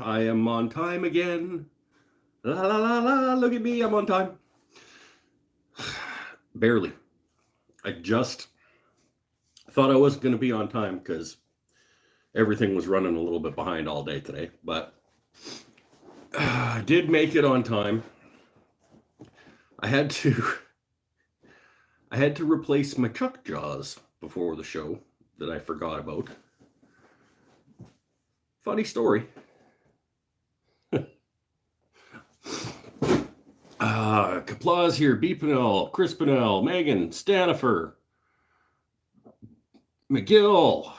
I am on time again. La la la la, look at me, I'm on time. Barely. I just thought I wasn't going to be on time because everything was running a little bit behind all day today, but I did make it on time. I had to replace my chuck jaws before the show that I forgot about. Funny story. Kaplaz here, B. Pinnell, Chris Pinnell, Megan, Stanifer, McGill.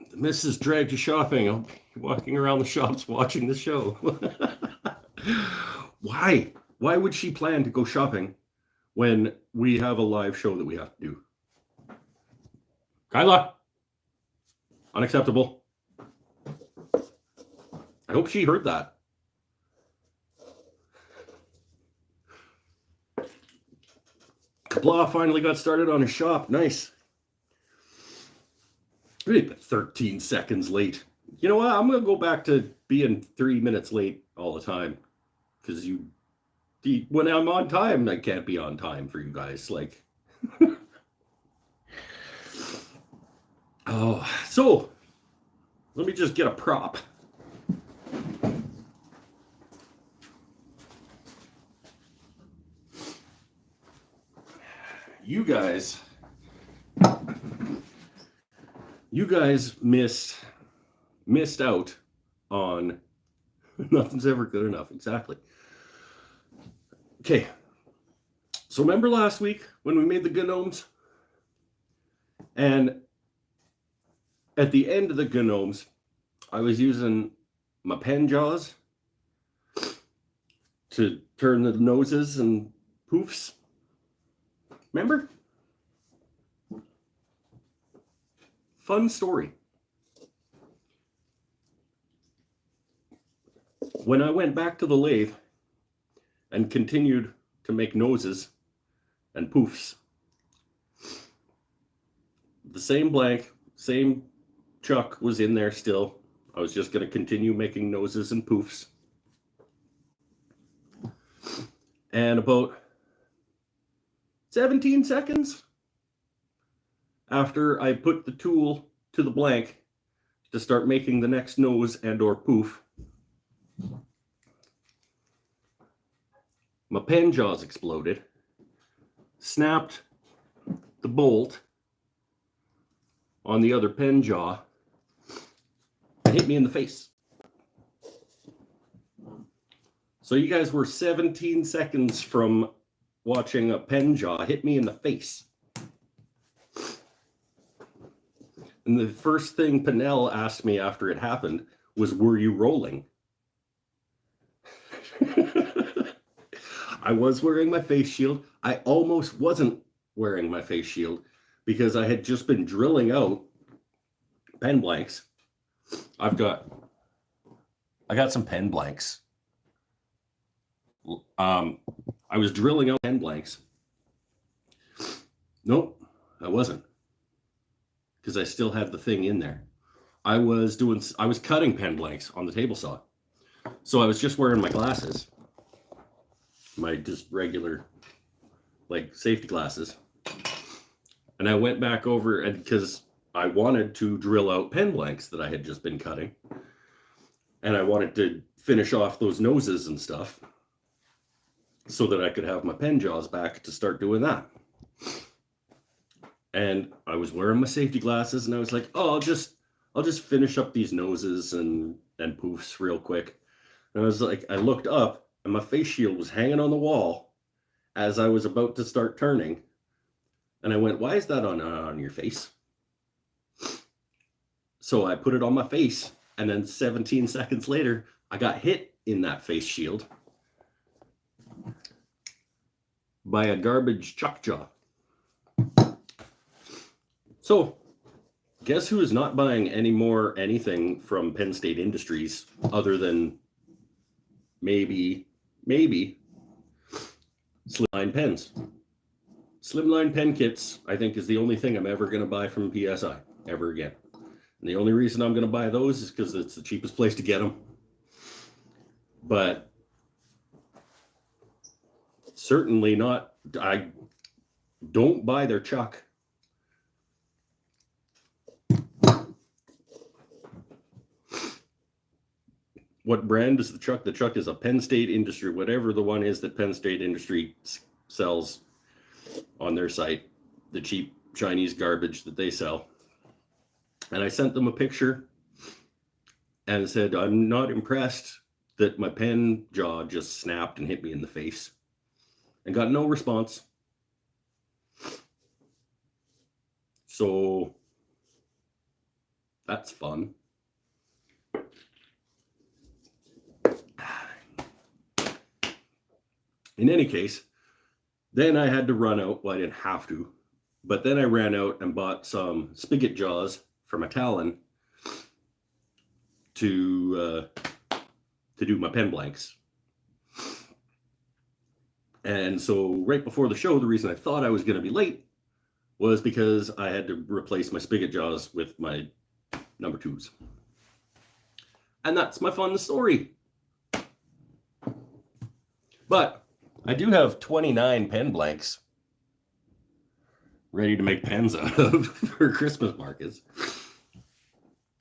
The missus dragged you shopping. I'll be walking around the shops watching the show. Why? Why would she plan to go shopping when we have a live show that we have to do? Kyla, unacceptable. I hope she heard that. Kabla finally got started on his shop. Nice. 13 seconds late. You know what? I'm going to go back to being 3 minutes late all the time. Because when I'm on time, I can't be on time for you guys. Like, oh, so let me just get a prop. You guys missed out on nothing's ever good enough. Exactly. Okay. So remember last week when we made the gnomes? And at the end of the gnomes, I was using my pen jaws to turn the noses and poofs. Remember? Fun story. When I went back to the lathe and continued to make noses and poofs, the same blank, same chuck was in there still. I was just going to continue making noses and poofs. And about 17 seconds after I put the tool to the blank to start making the next nose and or poof, my pen jaws exploded, snapped the bolt on the other pen jaw, and hit me in the face. So you guys were 17 seconds from watching a pen jaw hit me in the face. And the first thing Pinnell asked me after it happened was, were you rolling? I was wearing my face shield. I almost wasn't wearing my face shield because I had just been drilling out pen blanks. I got some pen blanks. I was drilling out pen blanks. Nope, I wasn't. Because I still had the thing in there. I was cutting pen blanks on the table saw. So I was just wearing my glasses. My just regular, like, safety glasses. And I went back over, and because I wanted to drill out pen blanks that I had just been cutting. And I wanted to finish off those noses and stuff so that I could have my pen jaws back to start doing that. And I was wearing my safety glasses, and I was like, oh, I'll just finish up these noses and poofs real quick. And I was like, I looked up, and my face shield was hanging on the wall as I was about to start turning. And I went, why is that on your face? So I put it on my face, and then 17 seconds later, I got hit in that face shield by a garbage chuck jaw. So, guess who is not buying any more anything from Penn State Industries other than maybe slimline pens. Slimline pen kits, I think, is the only thing I'm ever going to buy from PSI ever again. And the only reason I'm going to buy those is because it's the cheapest place to get them. but certainly not. I don't buy their chuck. What brand is the chuck? The chuck is a Penn State Industry, whatever the one is that Penn State Industry sells on their site, the cheap Chinese garbage that they sell. And I sent them a picture and said, I'm not impressed that my pen jaw just snapped and hit me in the face, and got no response. So that's fun. In any case, then I had to run out. Well, I didn't have to, but then I ran out and bought some spigot jaws from a Talon to do my pen blanks. And so right before the show, the reason I thought I was going to be late was because I had to replace my spigot jaws with my number 2s. And that's my fun story. But I do have 29 pen blanks ready to make pens out of for Christmas markets.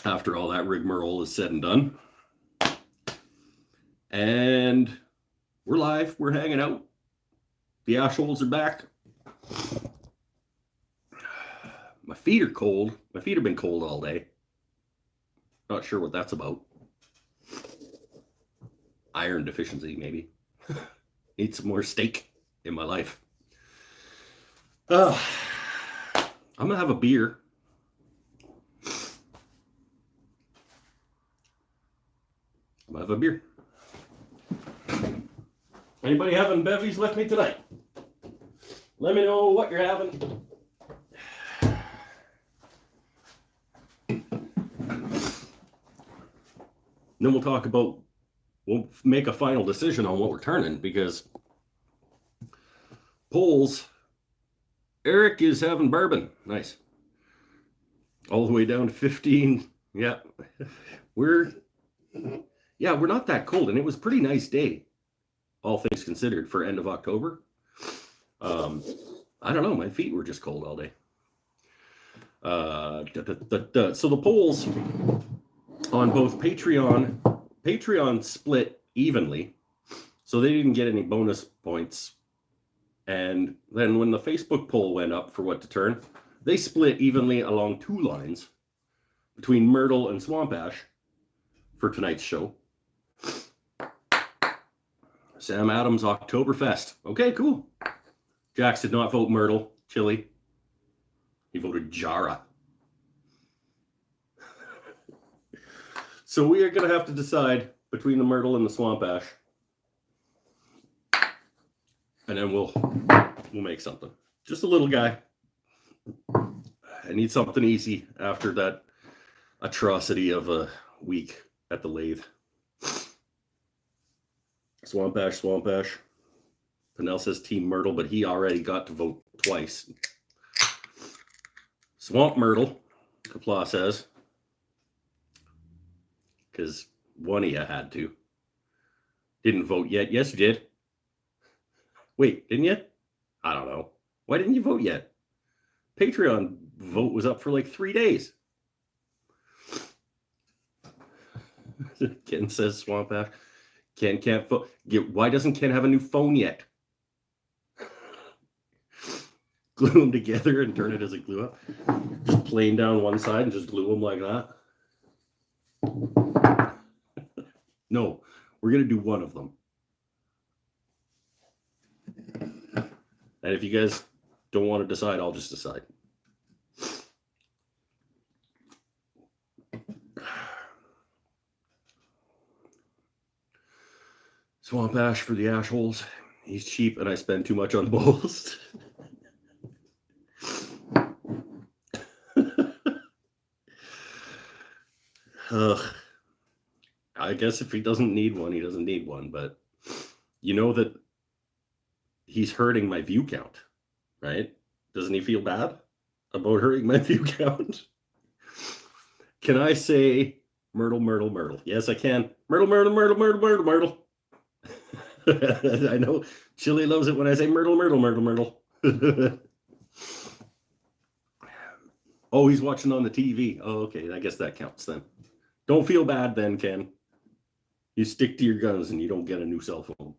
After all that rigmarole is said and done. And we're live. We're hanging out. The assholes are back. My feet are cold. My feet have been cold all day. Not sure what that's about. Iron deficiency, maybe. Need some more steak in my life. I'm gonna have a beer. I'm gonna have a beer. Anybody having bevies with me tonight? Let me know what you're having. Then we'll make a final decision on what we're turning, because polls, Eric is having bourbon. Nice. All the way down to 15. Yeah. We're not that cold, and it was a pretty nice day, all things considered, for end of October. I don't know, my feet were just cold all day. So the polls on both Patreon split evenly, so they didn't get any bonus points. And then when the Facebook poll went up for what to turn, they split evenly along 2 lines between Myrtle and Swamp Ash for tonight's show. Sam Adams Oktoberfest. Okay, cool. Jax did not vote Myrtle, Chili. He voted Jara. So we are going to have to decide between the Myrtle and the Swamp Ash. And then we'll make something. Just a little guy. I need something easy after that atrocity of a week at the lathe. Swamp Ash. Pinnell says Team Myrtle, but he already got to vote twice. Swamp Myrtle, Kapla says. Because one of you had to. Didn't vote yet. Yes, you did. Wait, didn't you? I don't know. Why didn't you vote yet? Patreon vote was up for like 3 days. Ken says Swamp Ash. Ken can't vote. Why doesn't Ken have a new phone yet? Glue them together and turn it as a glue up. Just plane down one side and just glue them like that. No, we're going to do one of them. And if you guys don't want to decide, I'll just decide. Swamp Ash for the ashholes. He's cheap and I spend too much on bowls. I guess if he doesn't need one, he doesn't need one. But you know that he's hurting my view count, right? Doesn't he feel bad about hurting my view count? Can I say Myrtle? Yes, I can. Myrtle. I know Chili loves it when I say Myrtle, Myrtle, Myrtle, Myrtle. Oh, he's watching on the TV. Oh, okay. I guess that counts then. Don't feel bad then, Ken. You stick to your guns and you don't get a new cell phone.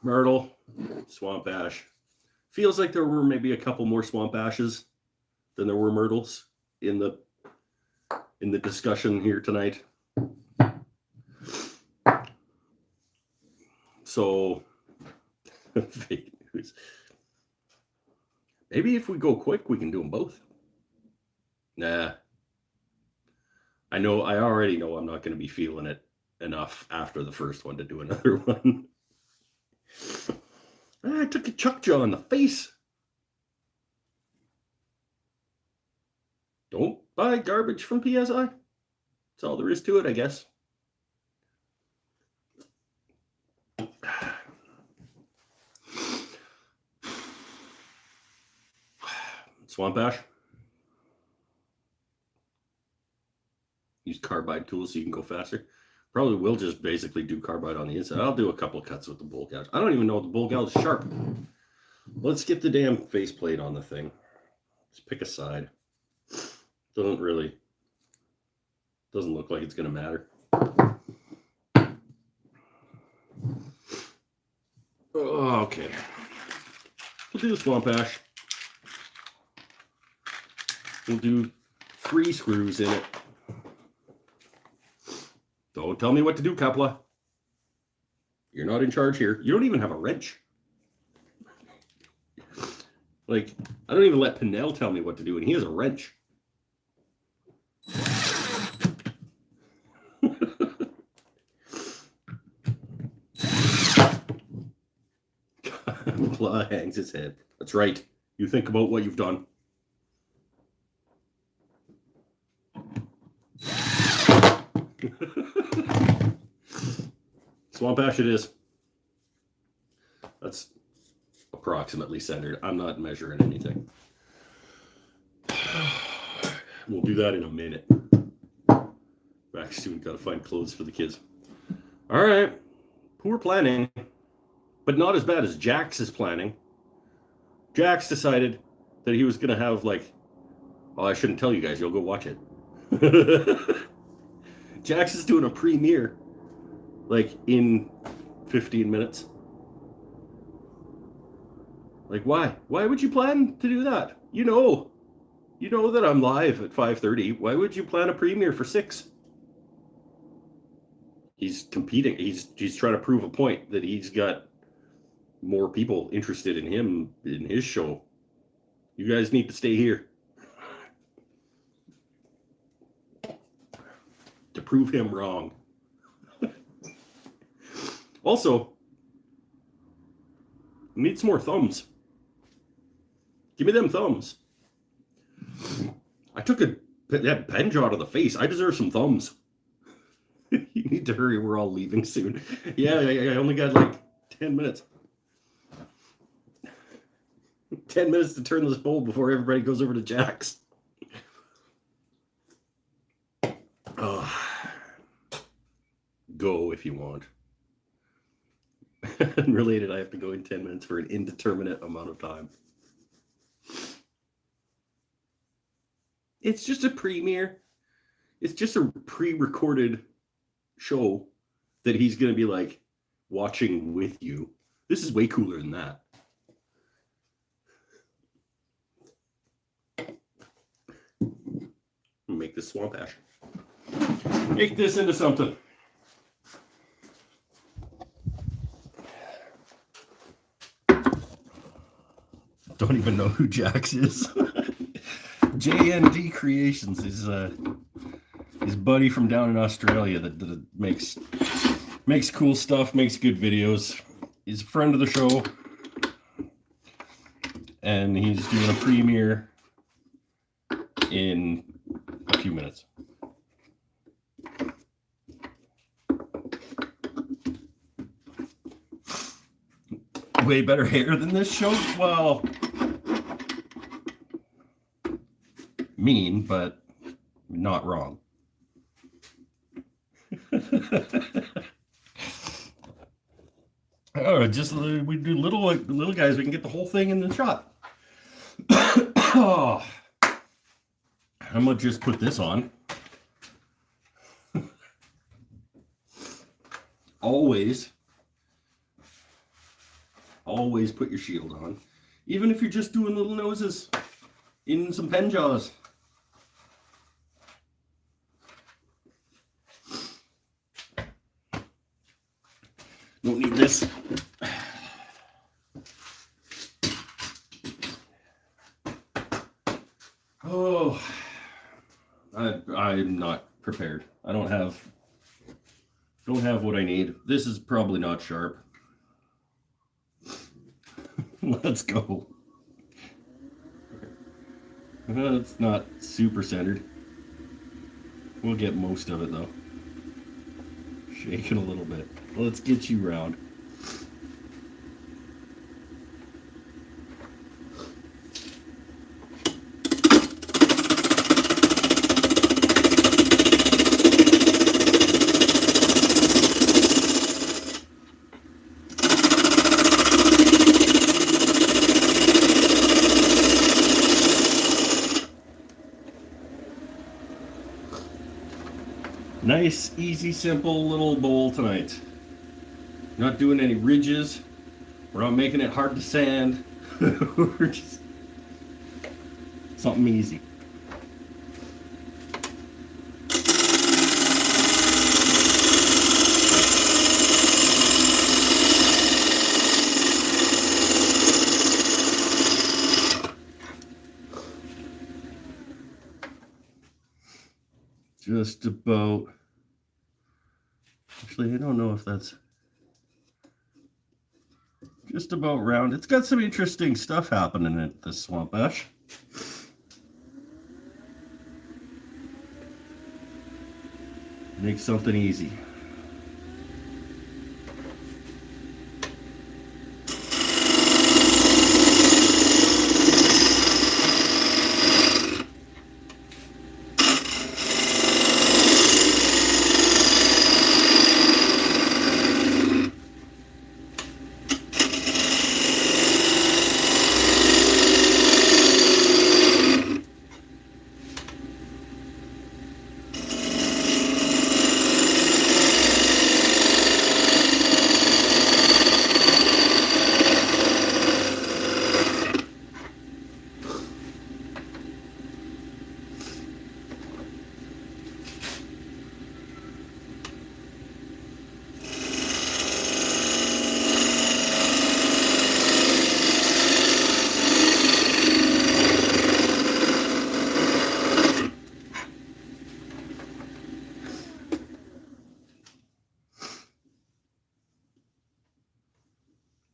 Myrtle, Swamp Ash. Feels like there were maybe a couple more Swamp Ashes than there were Myrtles in the discussion here tonight. So, fake news. Maybe if we go quick, we can do them both. Nah. I already know I'm not going to be feeling it enough after the first one to do another one. I took a chuck jaw in the face. Don't buy garbage from PSI. That's all there is to it, I guess. Swamp Ash. Use carbide tools so you can go faster. Probably will just basically do carbide on the inside. I'll do a couple of cuts with the bull gouge. I don't even know if the bull gouge is sharp. Let's get the damn faceplate on the thing. Let's pick a side. Doesn't look like it's going to matter. Oh, okay. We'll do the Swamp Ash. We'll do 3 screws in it. Don't tell me what to do, Kapla. You're not in charge here. You don't even have a wrench. Like, I don't even let Pinnell tell me what to do, and he has a wrench. Kapla hangs his head. That's right. You think about what you've done. Swamp Ash it is. That's approximately centered. I'm not measuring anything. We'll do that in a minute. Back soon, gotta find clothes for the kids. All right. Poor planning, but not as bad as Jax is planning. Jax decided that he was gonna have I shouldn't tell you guys, you'll go watch it. Jax is doing a premiere in 15 minutes. Why? Why would you plan to do that? You know that I'm live at 5:30. Why would you plan a premiere for 6? He's competing. He's trying to prove a point that he's got more people interested in him in his show. You guys need to stay here to prove him wrong. Also, need some more thumbs. Give me them thumbs. I took that pen jaw to the face. I deserve some thumbs. You need to hurry. We're all leaving soon. Yeah, I only got 10 minutes. 10 minutes to turn this bowl before everybody goes over to Jack's. Go if you want. Unrelated, I have to go in 10 minutes for an indeterminate amount of time. It's just a premiere. It's just a pre-recorded show that he's going to be watching with you. This is way cooler than that. Make this Swamp Ash. Make this into something. Don't even know who Jax is. JND Creations is his buddy from down in Australia that makes cool stuff, makes good videos. He's a friend of the show, and he's doing a premiere in a few minutes. Way better hair than this show? Well, mean, but not wrong. Oh, just we do little guys. We can get the whole thing in the shot. Oh, I'm gonna just put this on. Always put your shield on, even if you're just doing little noses in some pen jaws. Don't need this. Oh, I'm not prepared. I don't have what I need. This is probably not sharp. Let's go. It's not super centered. We'll get most of it though. Shaking a little bit. Let's get you round. Nice, easy, simple little bowl tonight. Not doing any ridges. We're not making it hard to sand. We're just something easy. Just about, actually I don't know if that's just about round. It's got some interesting stuff happening at this swamp ash. Make something easy.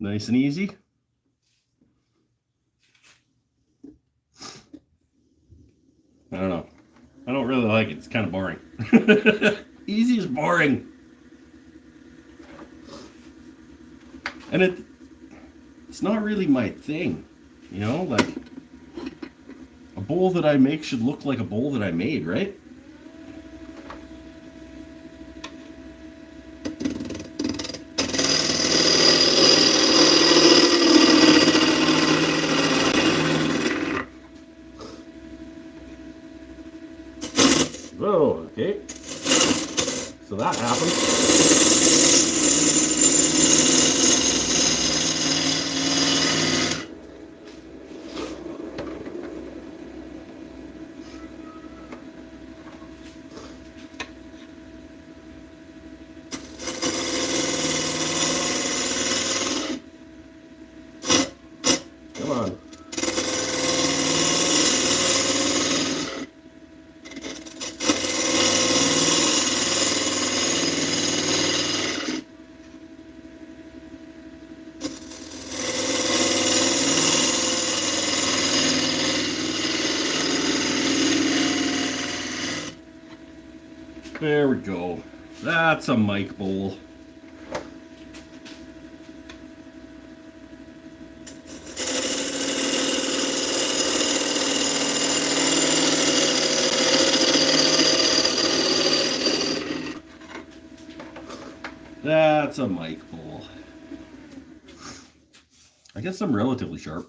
Nice and easy. I don't know. I don't really like it. It's kind of boring. Easy is boring. And it's not really my thing. You know, like a bowl that I make should look like a bowl that I made, right? Oh, okay. So that happened. Come on. There we go. That's a mic bowl. That's a mic bowl. I guess I'm relatively sharp.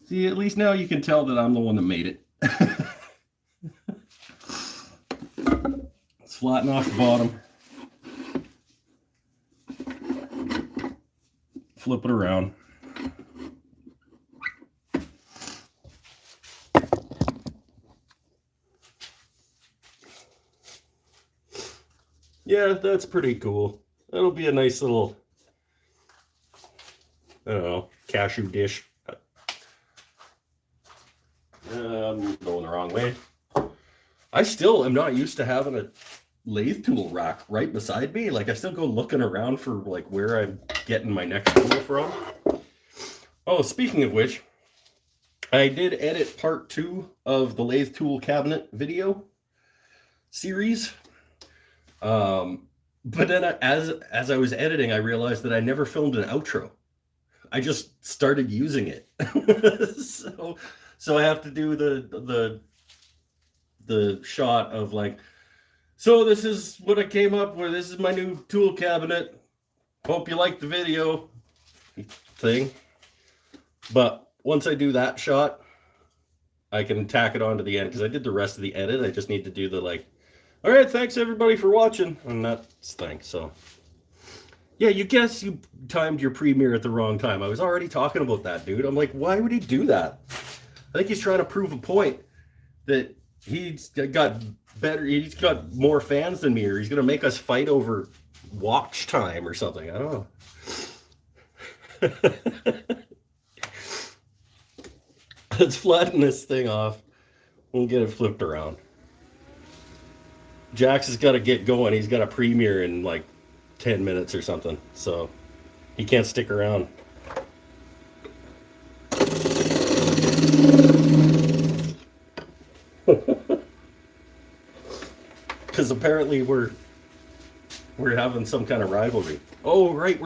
See, at least now you can tell that I'm the one that made it. Let's flatten off the bottom. Flip it around. Yeah, that's pretty cool. That'll be a nice little, I don't know, cashew dish. I'm going the wrong way. I still am not used to having a lathe tool rack right beside me. Like, I still go looking around for like where I'm getting my next tool from. Oh, speaking of which, I did edit part 2 of the lathe tool cabinet video series. But then as I was editing, I realized that I never filmed an outro. I just started using it. So I have to do the shot of like, so this is what I came up with. This is my new tool cabinet. Hope you like the video thing. But once I do that shot, I can tack it on to the end, because I did the rest of the edit. I just need to do the like, all right, thanks everybody for watching, and that's thanks. So yeah, you guess you timed your premiere at the wrong time. I was already talking about that, dude. I'm like, why would he do that? I think he's trying to prove a point that he's got better, he's got more fans than me, or he's gonna make us fight over watch time or something. I don't know. Let's flatten this thing off. We'll get it flipped around. Jax has got to get going. He's got a premiere in like 10 minutes or something, so he can't stick around. Because apparently we're having some kind of rivalry. Oh right,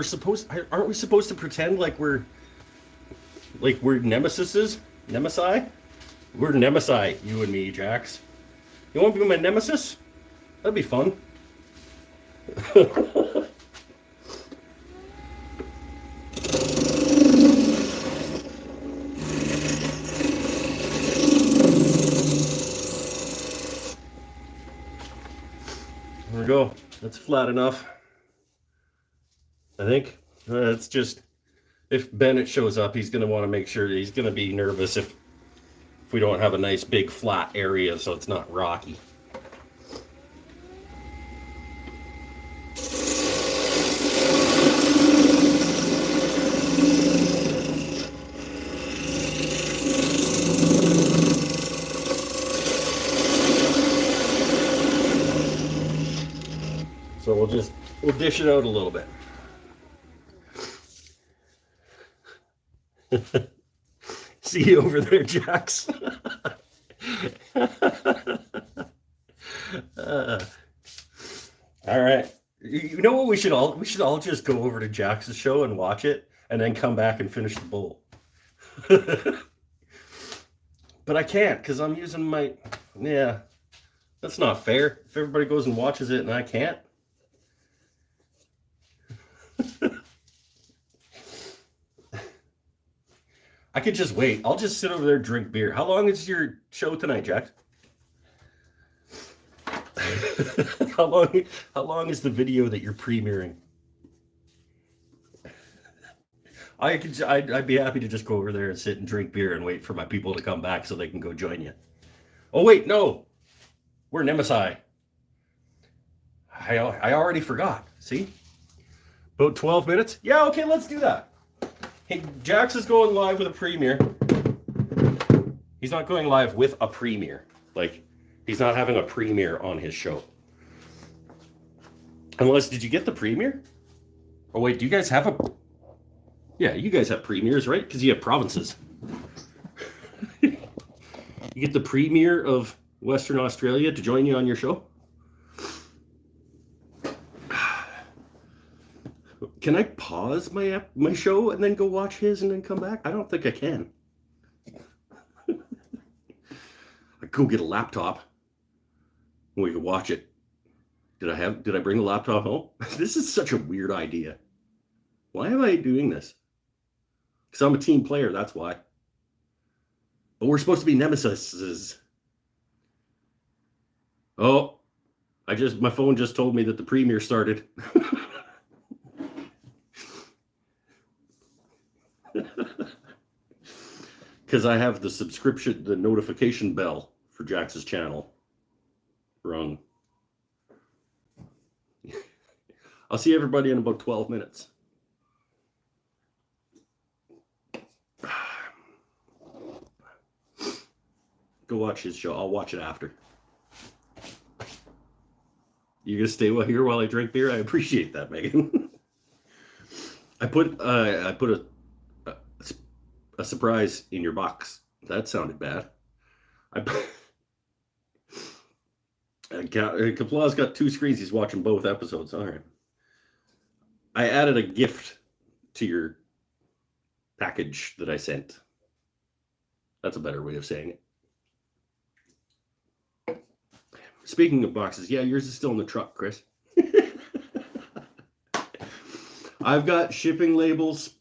aren't we supposed to pretend like we're nemesises? Nemesi? We're nemesi, you and me, Jax. You want to be my nemesis? That'd be fun. There we go. That's flat enough. I think. It's just, if Bennett shows up, he's going to want to make sure, he's going to be nervous if we don't have a nice big flat area so it's not rocky. So we'll dish it out a little bit. See you over there, Jax. All right. You know what we should all just go over to Jax's show and watch it, and then come back and finish the bowl. But I can't, because I'm using my, yeah, that's not fair. If everybody goes and watches it and I can't. I could just wait. I'll just sit over there and drink beer. How long is your show tonight, Jack? How long is the video that you're premiering? I'd be happy to just go over there and sit and drink beer and wait for my people to come back so they can go join you. Oh wait, no. We're Nemesi. I already forgot. See? About 12 minutes? Yeah, okay, let's do that. Hey, Jax is going live with a premiere. He's not going live with a premiere. Like, he's not having a premiere on his show. Unless, did you get the premiere? Oh wait, do you guys have a... Yeah, you guys have premieres, right? Because you have provinces. You get the premier of Western Australia to join you on your show? Can I pause my show and then go watch his and then come back? I don't think I can. I go get a laptop and we can watch it Did I bring the laptop home? This is such a weird idea. Why am I doing this? Because I'm a team player, that's why. But we're supposed to be nemesis. Oh, my phone just told me that the premiere started. Because I have the notification bell for Jax's channel rung. I'll see everybody in about 12 minutes. Go watch his show. I'll watch it after. You gonna stay here while I drink beer? I appreciate that, Megan. I put a surprise in your box. That sounded bad. Kaplaw's got 2 screens. He's watching both episodes. All right. I added a gift to your package that I sent. That's a better way of saying it. Speaking of boxes, yeah, yours is still in the truck, Chris. I've got shipping labels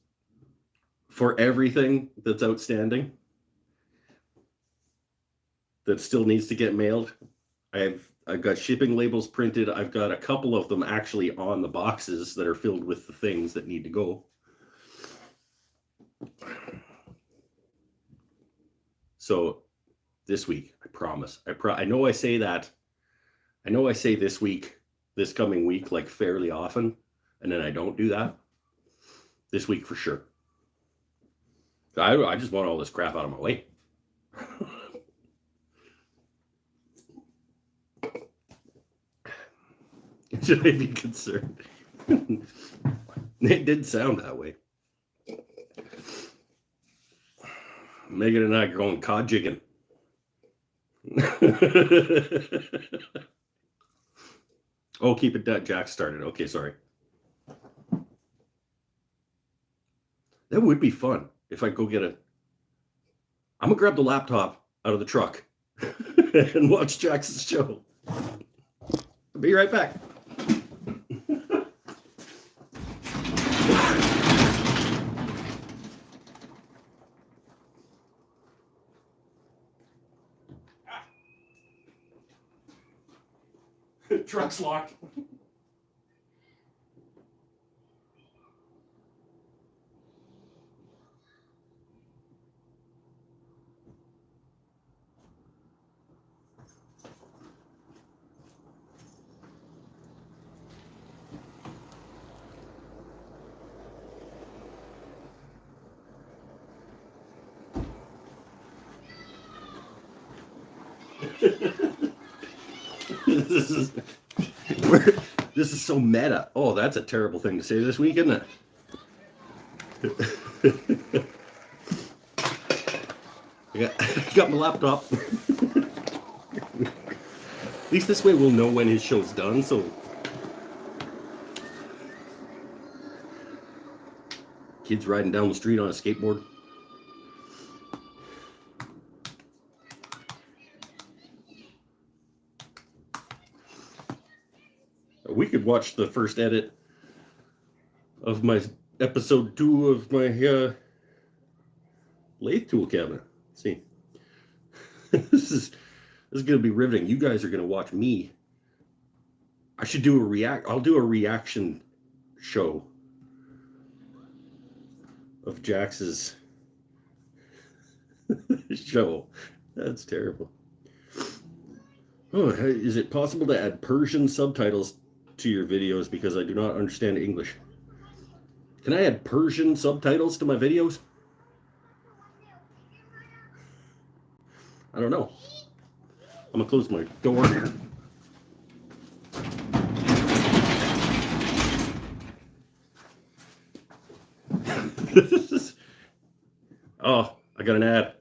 for everything that's outstanding that still needs to get mailed. I've got shipping labels printed. I've got a couple of them actually on the boxes that are filled with the things that need to go. So this week, I promise. I know I say that. I know I say this coming week, like fairly often, and then I don't do that. This week for sure. I just want all this crap out of my way. Should I be concerned? It did sound that way. Megan and I are going cod jigging. Oh, keep it that Jack started. Okay, sorry. That would be fun if I go get I'm gonna grab the laptop out of the truck and watch Jack's show. I'll be right back. Truck's locked. This is so meta. Oh, that's a terrible thing to say this week, isn't it? I got my laptop. At least this way we'll know when his show's done, so kids riding down the street on a skateboard. We could watch the first edit of my episode 2 of my lathe tool cabinet. Let's see. This is going to be riveting. You guys are going to watch me. I should do I'll do a reaction show of Jax's show. That's terrible. Oh, is it possible to add Persian subtitles to your videos because I do not understand English? Can I add Persian subtitles to my videos? I don't know. I'm gonna close my door here. Oh, I got an ad.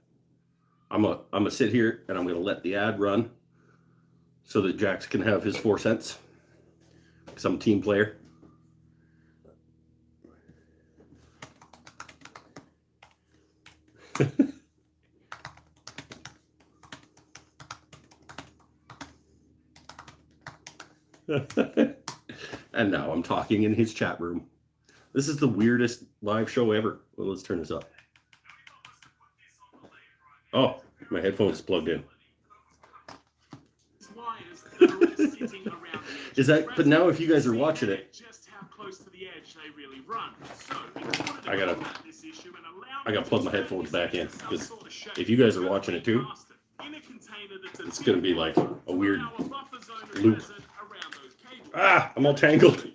I'm gonna sit here and I'm gonna let the ad run so that Jax can have his 4 cents. Because I'm a team player. And now I'm talking in his chat room. This is the weirdest live show ever. Well, let's turn this up. Oh, my headphones plugged in. Is that? But now, if you guys are watching it, I gotta plug my headphones back in, because if you guys are watching it too, it's gonna be like a weird loop. Ah, I'm all tangled.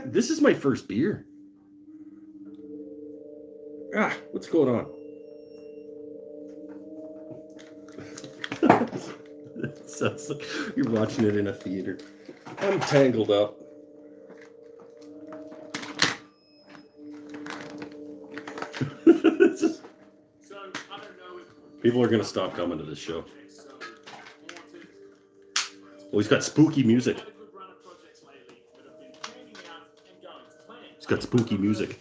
This is my first beer. Ah, what's going on? It sounds like you're watching it in a theater. I'm tangled up. People are going to stop coming to this show. Oh, he's got spooky music. He's got spooky music.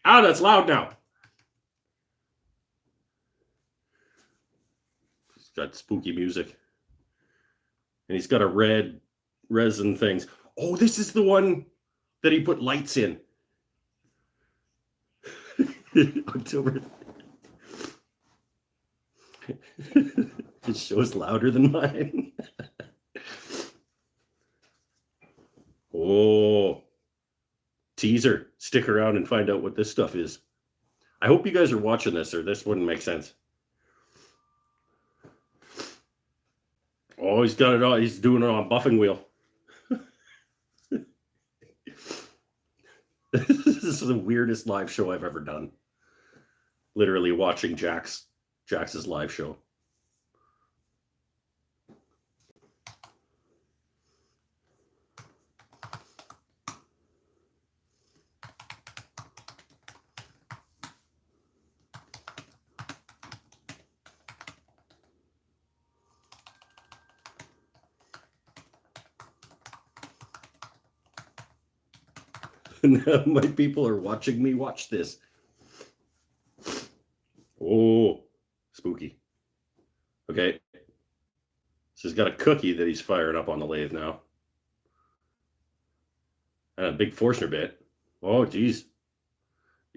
Ah, that's loud now. He's got spooky music. And he's got a red resin things. Oh, this is the one that he put lights in. October. His show's louder than mine. Oh, teaser. Stick around and find out what this stuff is. I hope you guys are watching this, or this wouldn't make sense. Oh, he's got it all. He's doing it on buffing wheel. This is the weirdest live show I've ever done. Literally watching Jax's live show. Now my people are watching me watch this. Oh, spooky. Okay. So he's got a cookie that he's firing up on the lathe now. And a big Forstner bit. Oh, geez.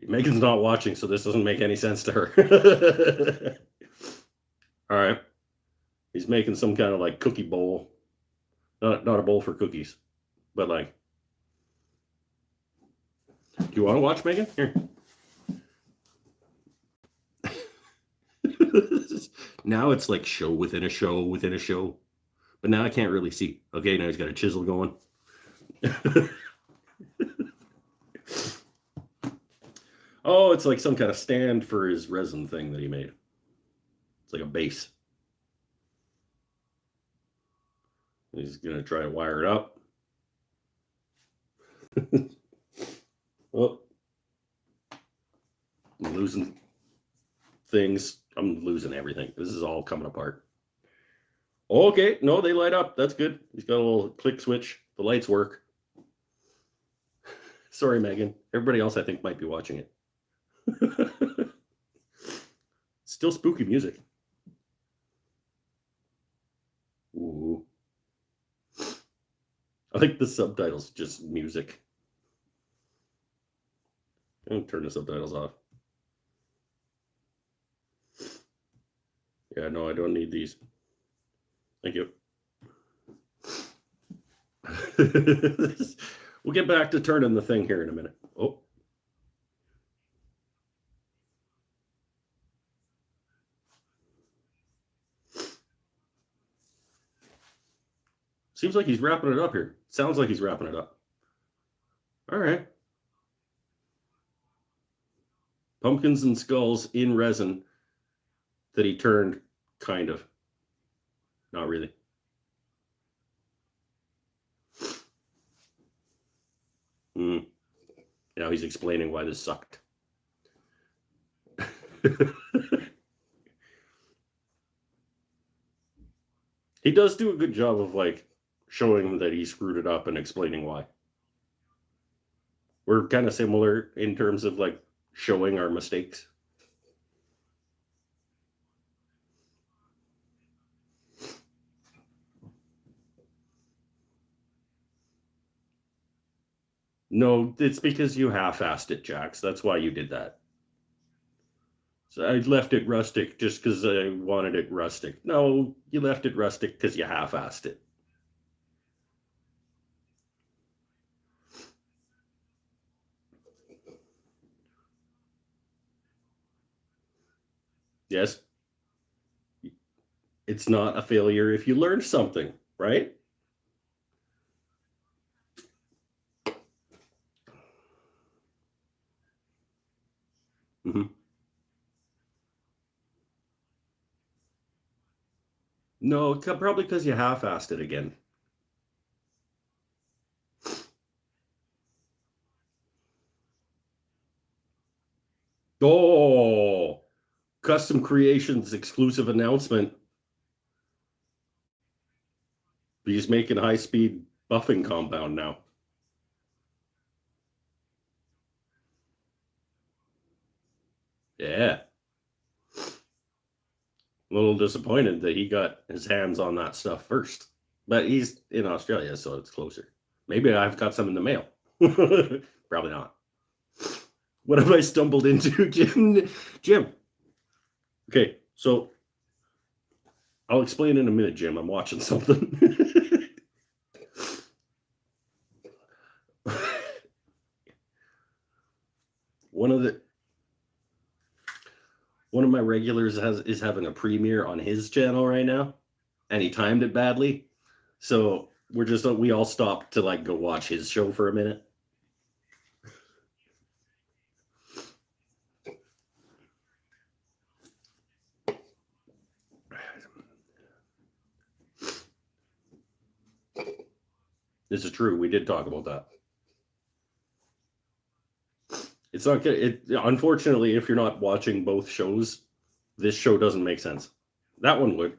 Megan's not watching, so this doesn't make any sense to her. All right. He's making some kind of like cookie bowl. Not a bowl for cookies, but like. Do you want to watch, Megan? Here. Now it's like show within a show within a show. But now I can't really see. Okay, now he's got a chisel going. Oh, it's like some kind of stand for his resin thing that he made. It's like a base. He's going to try to wire it up. Oh, I'm losing things. I'm losing everything. This is all coming apart. Okay, no, they light up. That's good. He's got a little click switch. The lights work. Sorry, Megan. Everybody else, I think, might be watching it. Still spooky music. Ooh. I think the subtitles just music. I'm gonna turn the subtitles off. Yeah, no, I don't need these. Thank you. We'll get back to turning the thing here in a minute. Oh. Seems like he's wrapping it up here. Sounds like he's wrapping it up. All right. Pumpkins and skulls in resin that he turned, kind of. Not really. Now he's explaining why this sucked. He does do a good job of like showing that he screwed it up and explaining why. We're kind of similar in terms of like showing our mistakes. No, it's because you half-assed it, Jax. That's why you did that. So I left it rustic just because I wanted it rustic. No, you left it rustic because you half-assed it. Yes? It's not a failure if you learned something, right? Mm-hmm. No, probably because you half-assed it again. Oh, custom creations exclusive announcement. He's making high-speed buffing compound now. Yeah. A little disappointed that he got his hands on that stuff first. But he's in Australia, so it's closer. Maybe I've got some in the mail. Probably not. What have I stumbled into, Jim? Jim. Okay, so I'll explain in a minute, Jim. I'm watching something. One of my regulars is having a premiere on his channel right now, and he timed it badly. So we all stopped to like go watch his show for a minute. This is true. We did talk about that. It's not good. Unfortunately, if you're not watching both shows, this show doesn't make sense. That one would.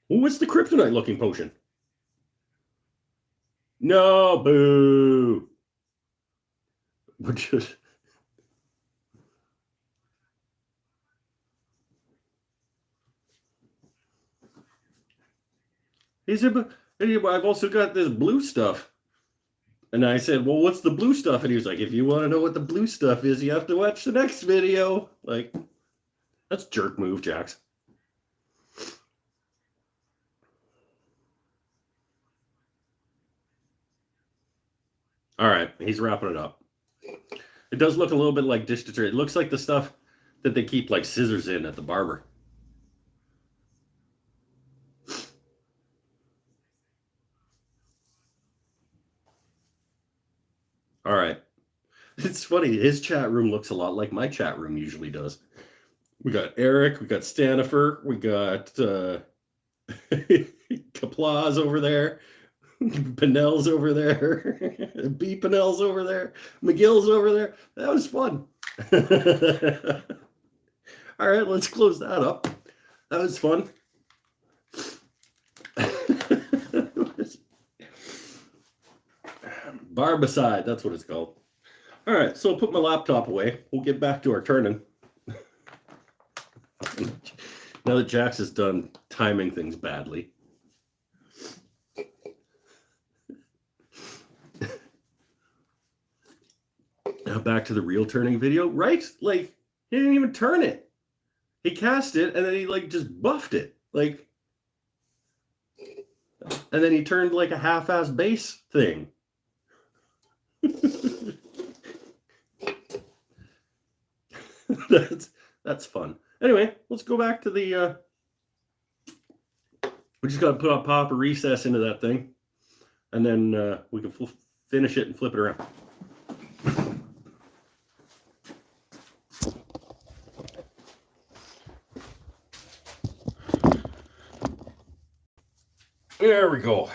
What's the kryptonite looking potion? No, boo. We're just. He said, I've also got this blue stuff. And I said, well, what's the blue stuff? And he was like, if you want to know what the blue stuff is, you have to watch the next video. Like, that's jerk move, Jax. All right, he's wrapping it up. It does look a little bit like dish detergent. It looks like the stuff that they keep like scissors in at the barber. All right. It's funny. His chat room looks a lot like my chat room usually does. We got Eric, we got Stanifer, we got Kaplaz over there, Pinnell's over there, B. Pinnell's over there, McGill's over there. That was fun. All right, let's close that up. That was fun. Barbicide, that's what it's called. All right, so I'll put my laptop away. We'll get back to our turning. Now that Jax is done timing things badly. Now back to the real turning video, right? Like, he didn't even turn it. He cast it, and then he, like, just buffed it. Like, and then he turned, like, a half-ass base thing. That's fun. Anyway, let's go back to the we just got to pop a recess into that thing, and then we can finish it and flip it around. There we go.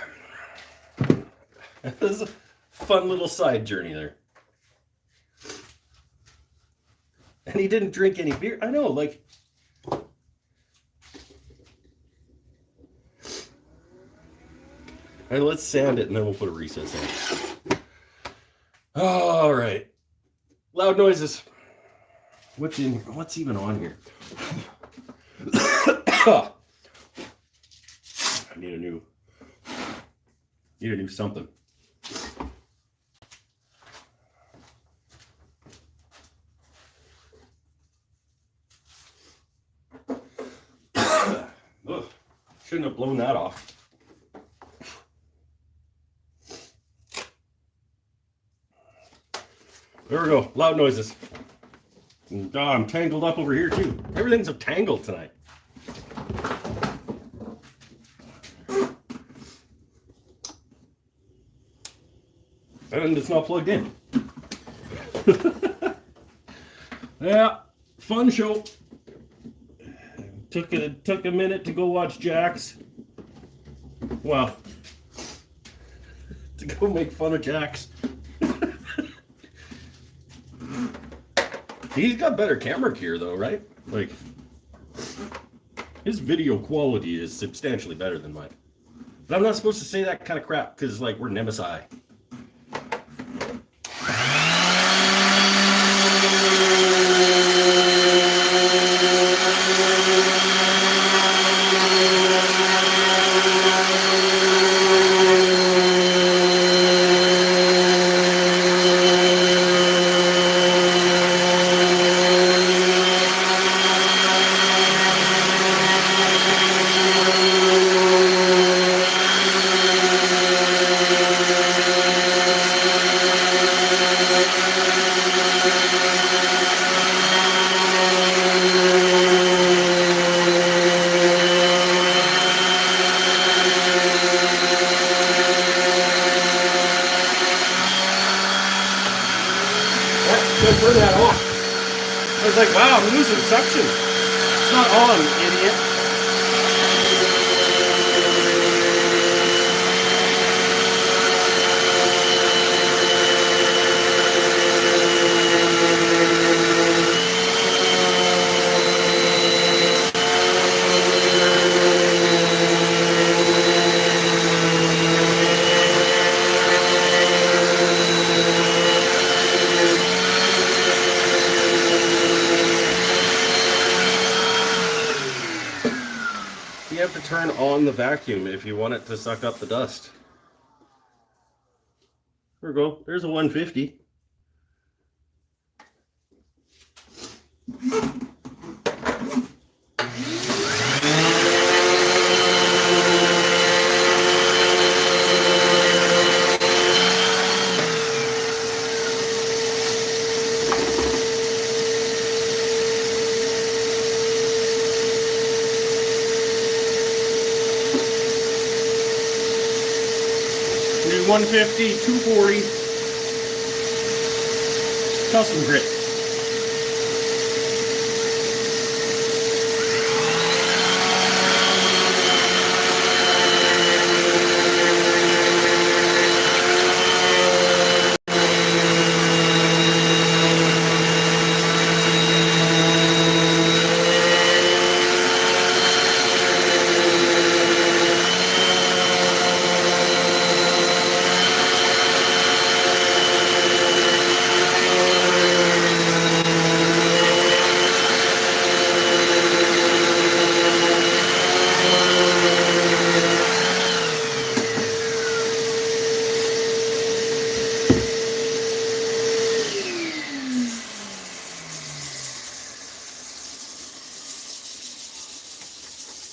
This is a fun little side journey there. And he didn't drink any beer. I know, like. All right, let's sand it and then we'll put a recess in. All right. Loud noises. What's even on here? Need to do something. Ugh, shouldn't have blown that off. There we go. Loud noises. And, I'm tangled up over here too. Everything's a tangle tonight. And it's not plugged in. Yeah, fun show. Took a minute to go watch Jax. Well, to go make fun of Jax. He's got better camera gear though, right? Like, his video quality is substantially better than mine. But I'm not supposed to say that kind of crap because, like, we're nemesis. Turn that off. I was like, wow, I'm losing suction. It's not on, idiot. You have to turn on the vacuum if you want it to suck up the dust. There we go. There's a 150. Do 150, 240, custom grit.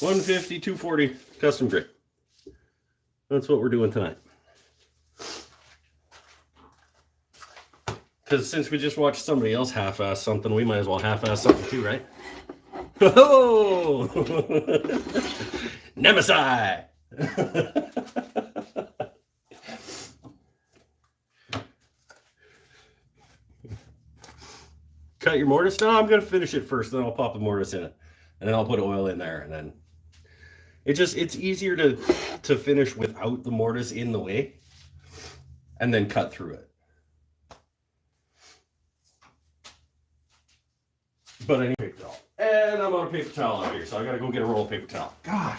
$150, $240, custom grit. That's what we're doing tonight. Because since we just watched somebody else half-ass something, we might as well half-ass something too, right? Oh! Nemesis! Cut your mortise? No, I'm going to finish it first, then I'll pop the mortise in it. And then I'll put oil in there, and then it's easier to finish without the mortise in the way and then cut through it. But anyway, paper towel. And I'm out of paper towel out here, so I gotta go get a roll of paper towel. God.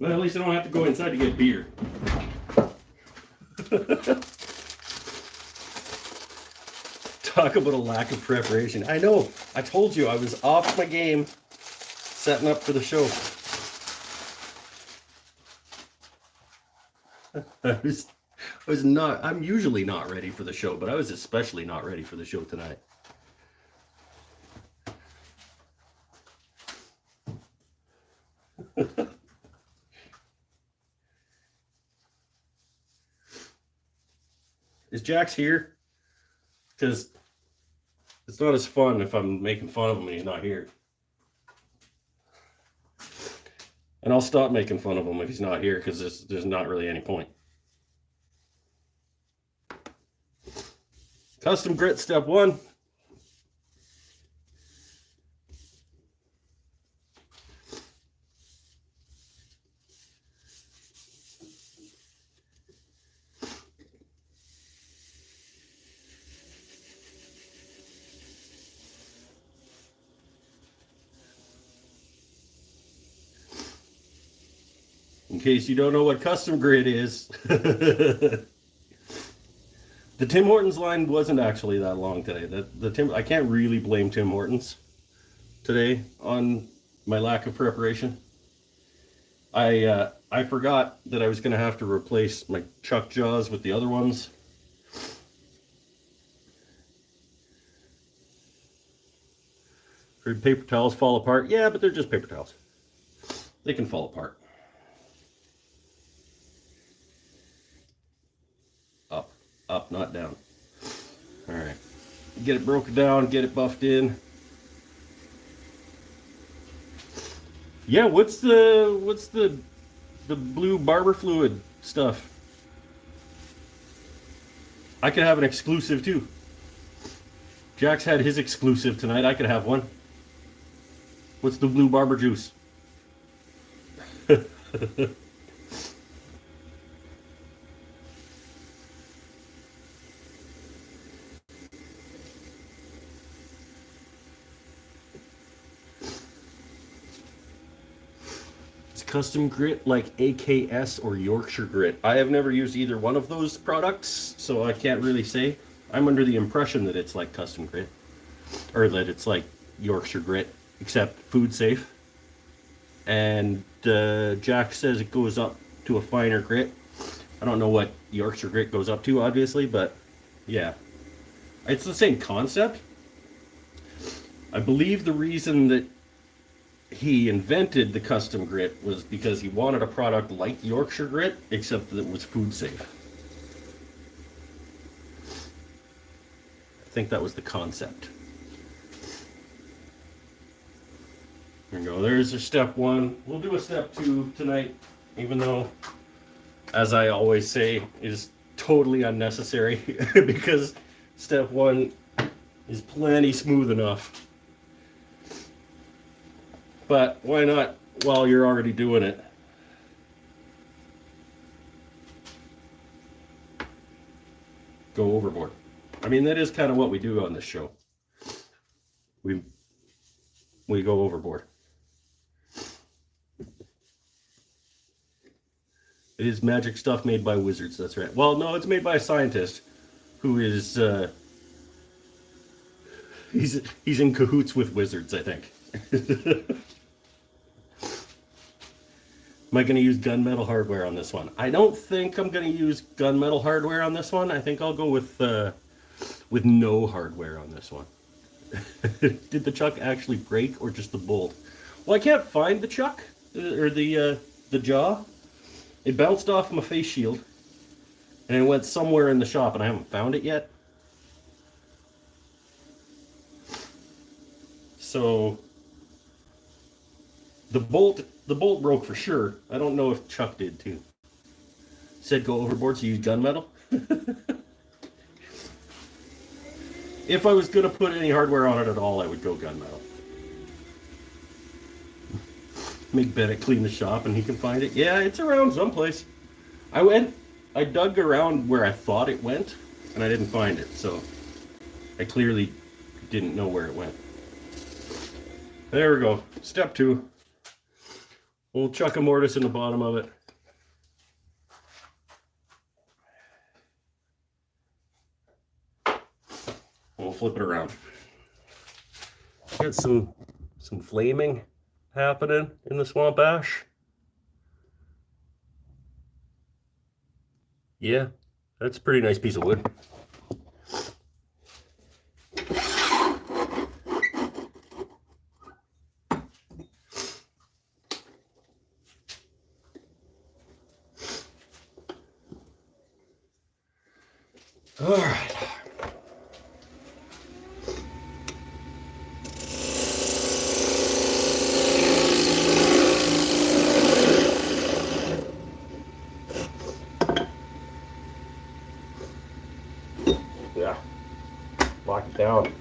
But at least I don't have to go inside to get beer. Talk about a lack of preparation. I know. I told you I was off my game setting up for the show. I'm usually not ready for the show, but I was especially not ready for the show tonight. Is Jax here? Because it's not as fun if I'm making fun of him and he's not here. And I'll stop making fun of him if he's not here, because there's not really any point. Custom grit step 1. In case you don't know what custom grit is, the Tim Hortons line wasn't actually that long today. I can't really blame Tim Hortons today on my lack of preparation. I forgot that I was going to have to replace my chuck jaws with the other ones. Heard paper towels fall apart. Yeah, but they're just paper towels. They can fall apart. Up, not down. All right, get it broken down, get it buffed in. Yeah, what's the blue barber fluid stuff? I could have an exclusive too. Jax had his exclusive tonight. I could have one. What's the blue barber juice? Custom grit like AKS or Yorkshire grit. I have never used either one of those products, so I can't really say. I'm under the impression that it's like custom grit, or that it's like Yorkshire grit, except food safe. And Jack says it goes up to a finer grit. I don't know what Yorkshire grit goes up to, obviously, but yeah. It's the same concept. I believe the reason that he invented the custom grit was because he wanted a product like Yorkshire grit, except that it was food safe. I think that was the concept. There we go. There's a step 1. We'll do a step 2 tonight, even though, as I always say, it is totally unnecessary because step 1 is plenty smooth enough. But why not while you're already doing it? Go overboard. I mean, that is kind of what we do on this show. We go overboard. It is magic stuff made by wizards, that's right. Well, no, it's made by a scientist who is he's in cahoots with wizards, I think. Am I going to use gunmetal hardware on this one? I don't think I'm going to use gunmetal hardware on this one. I think I'll go with no hardware on this one. Did the chuck actually break or just the bolt? Well, I can't find the chuck or the jaw. It bounced off my face shield and it went somewhere in the shop and I haven't found it yet. So the bolt broke for sure. I don't know if Chuck did too. Said go overboard, so use gunmetal. If I was going to put any hardware on it at all, I would go gunmetal. Make Bennett clean the shop and he can find it. Yeah, it's around someplace. I dug around where I thought it went and I didn't find it, so I clearly didn't know where it went. There we go. Step 2. We'll chuck a mortise in the bottom of it. We'll flip it around. Got some flaming happening in the swamp ash. Yeah, that's a pretty nice piece of wood. All right. Yeah, lock it down.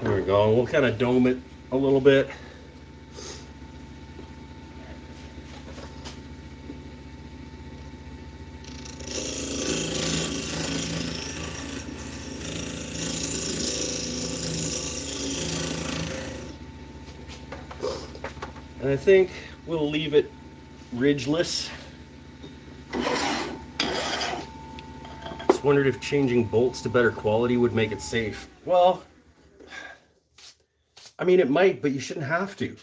There we go. We'll kind of dome it a little bit. And I think we'll leave it ridgeless. Just wondered if changing bolts to better quality would make it safe. Well, I mean, it might, but you shouldn't have to.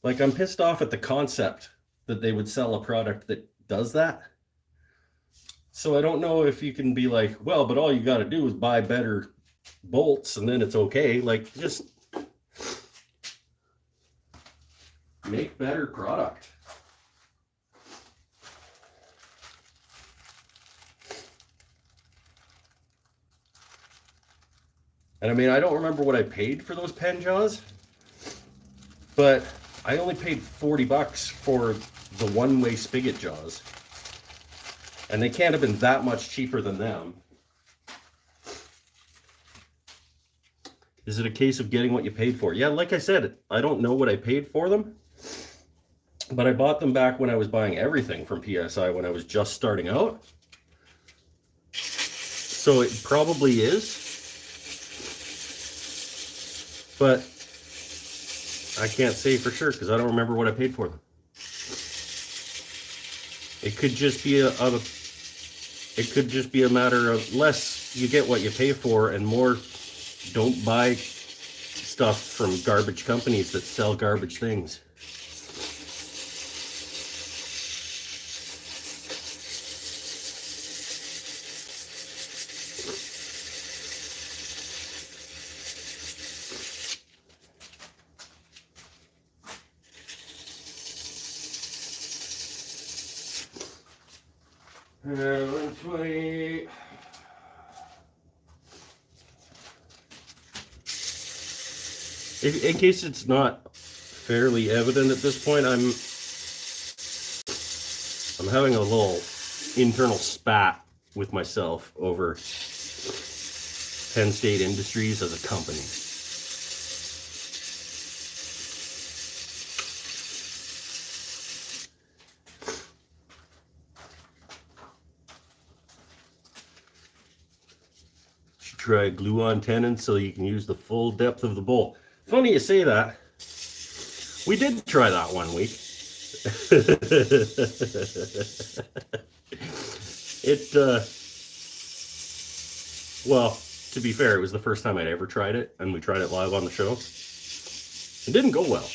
Like, I'm pissed off at the concept that they would sell a product that does that. So I don't know if you can be like, well, but all you got to do is buy better bolts and then it's okay. Like, just make better product. And I mean, I don't remember what I paid for those pen jaws, but I only paid $40 for the one-way spigot jaws. And they can't have been that much cheaper than them. Is it a case of getting what you paid for? Yeah, like I said, I don't know what I paid for them, but I bought them back when I was buying everything from PSI when I was just starting out. So it probably is. But I can't say for sure because I don't remember what I paid for them. It could just be a matter of less you get what you pay for and more don't buy stuff from garbage companies that sell garbage things. In case it's not fairly evident at this point, I'm having a little internal spat with myself over Penn State Industries as a company. Should try glue-on tenon so you can use the full depth of the bolt. Funny you say that. We did try that one week. Well, to be fair, it was the first time I'd ever tried it, and we tried it live on the show. It didn't go well.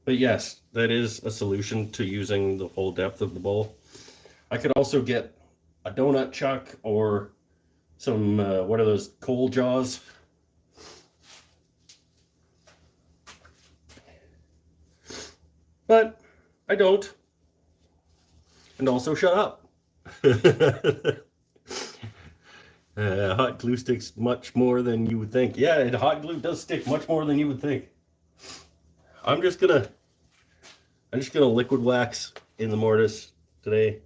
But yes, that is a solution to using the full depth of the bowl. I could also get a donut chuck or some, what are those, coal jaws? But I don't. And also shut up. Hot glue sticks much more than you would think. Yeah, hot glue does stick much more than you would think. I'm just gonna liquid wax in the mortise today.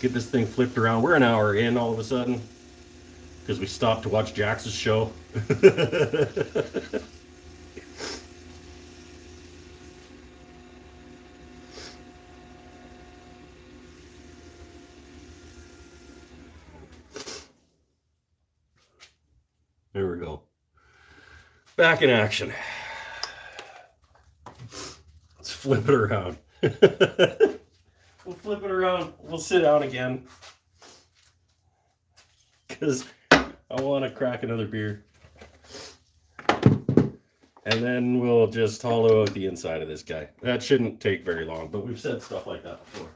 Get this thing flipped around. We're an hour in all of a sudden because we stopped to watch Jax's show. There we go. Back in action. Let's flip it around. We'll flip it around. We'll sit down again. Because I want to crack another beer. And then we'll just hollow out the inside of this guy. That shouldn't take very long, but we've said stuff like that before.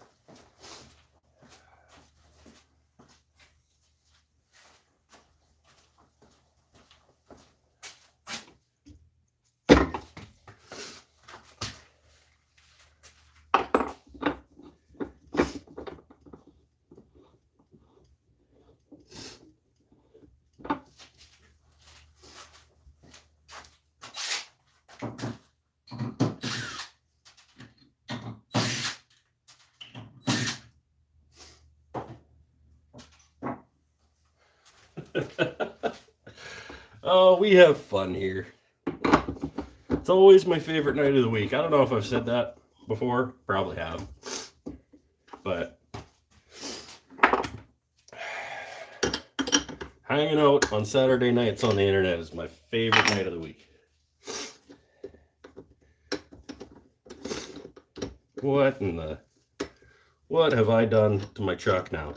Oh, we have fun here. It's always my favorite night of the week. I don't know if I've said that before. Probably have. But hanging out on Saturday nights on the internet is my favorite night of the week. What have I done to my truck now?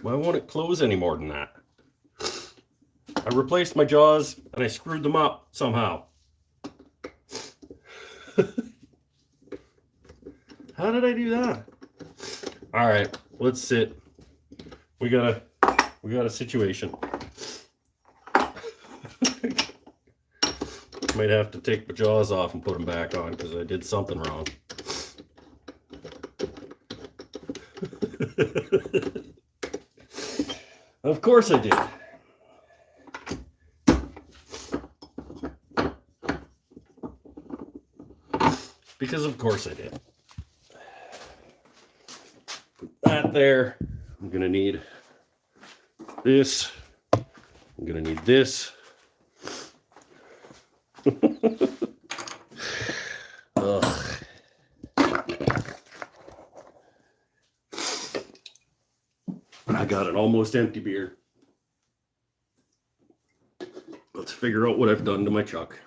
Why won't it close any more than that? I replaced my jaws and I screwed them up somehow. How did I do that? All right, let's sit. We got a situation. Might have to take my jaws off and put them back on because I did something wrong. Of course I did. Because of course I did. Put that there. I'm gonna need this. I'm gonna need this. Ugh. I got an almost empty beer. Let's figure out what I've done to my truck.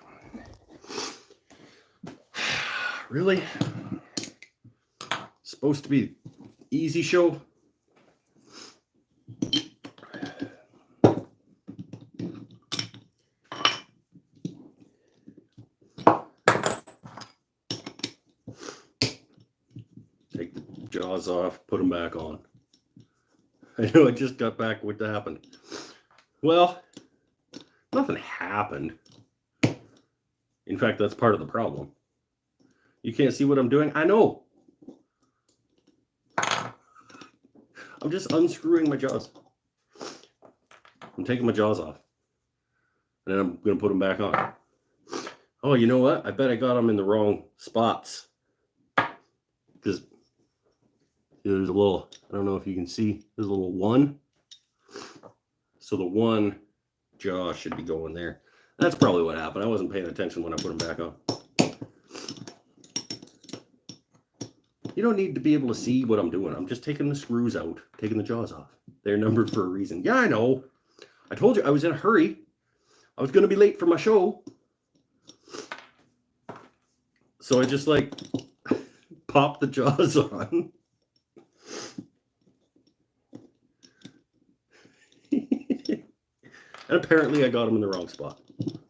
Really? Supposed to be easy show? Take the jaws off, put them back on. I know I just got back what happened. Well, nothing happened. In fact, that's part of the problem. You can't see what I'm doing? I know. I'm just unscrewing my jaws. I'm taking my jaws off. And then I'm going to put them back on. Oh, you know what? I bet I got them in the wrong spots. Because there's a little, I don't know if you can see, there's a little one. So the one jaw should be going there. That's probably what happened. I wasn't paying attention when I put them back on. You don't need to be able to see what I'm doing. I'm just taking the screws out, taking the jaws off. They're numbered for a reason. Yeah, I know. I told you I was in a hurry. I was going to be late for my show. So I just like popped the jaws on. And apparently I got them in the wrong spot.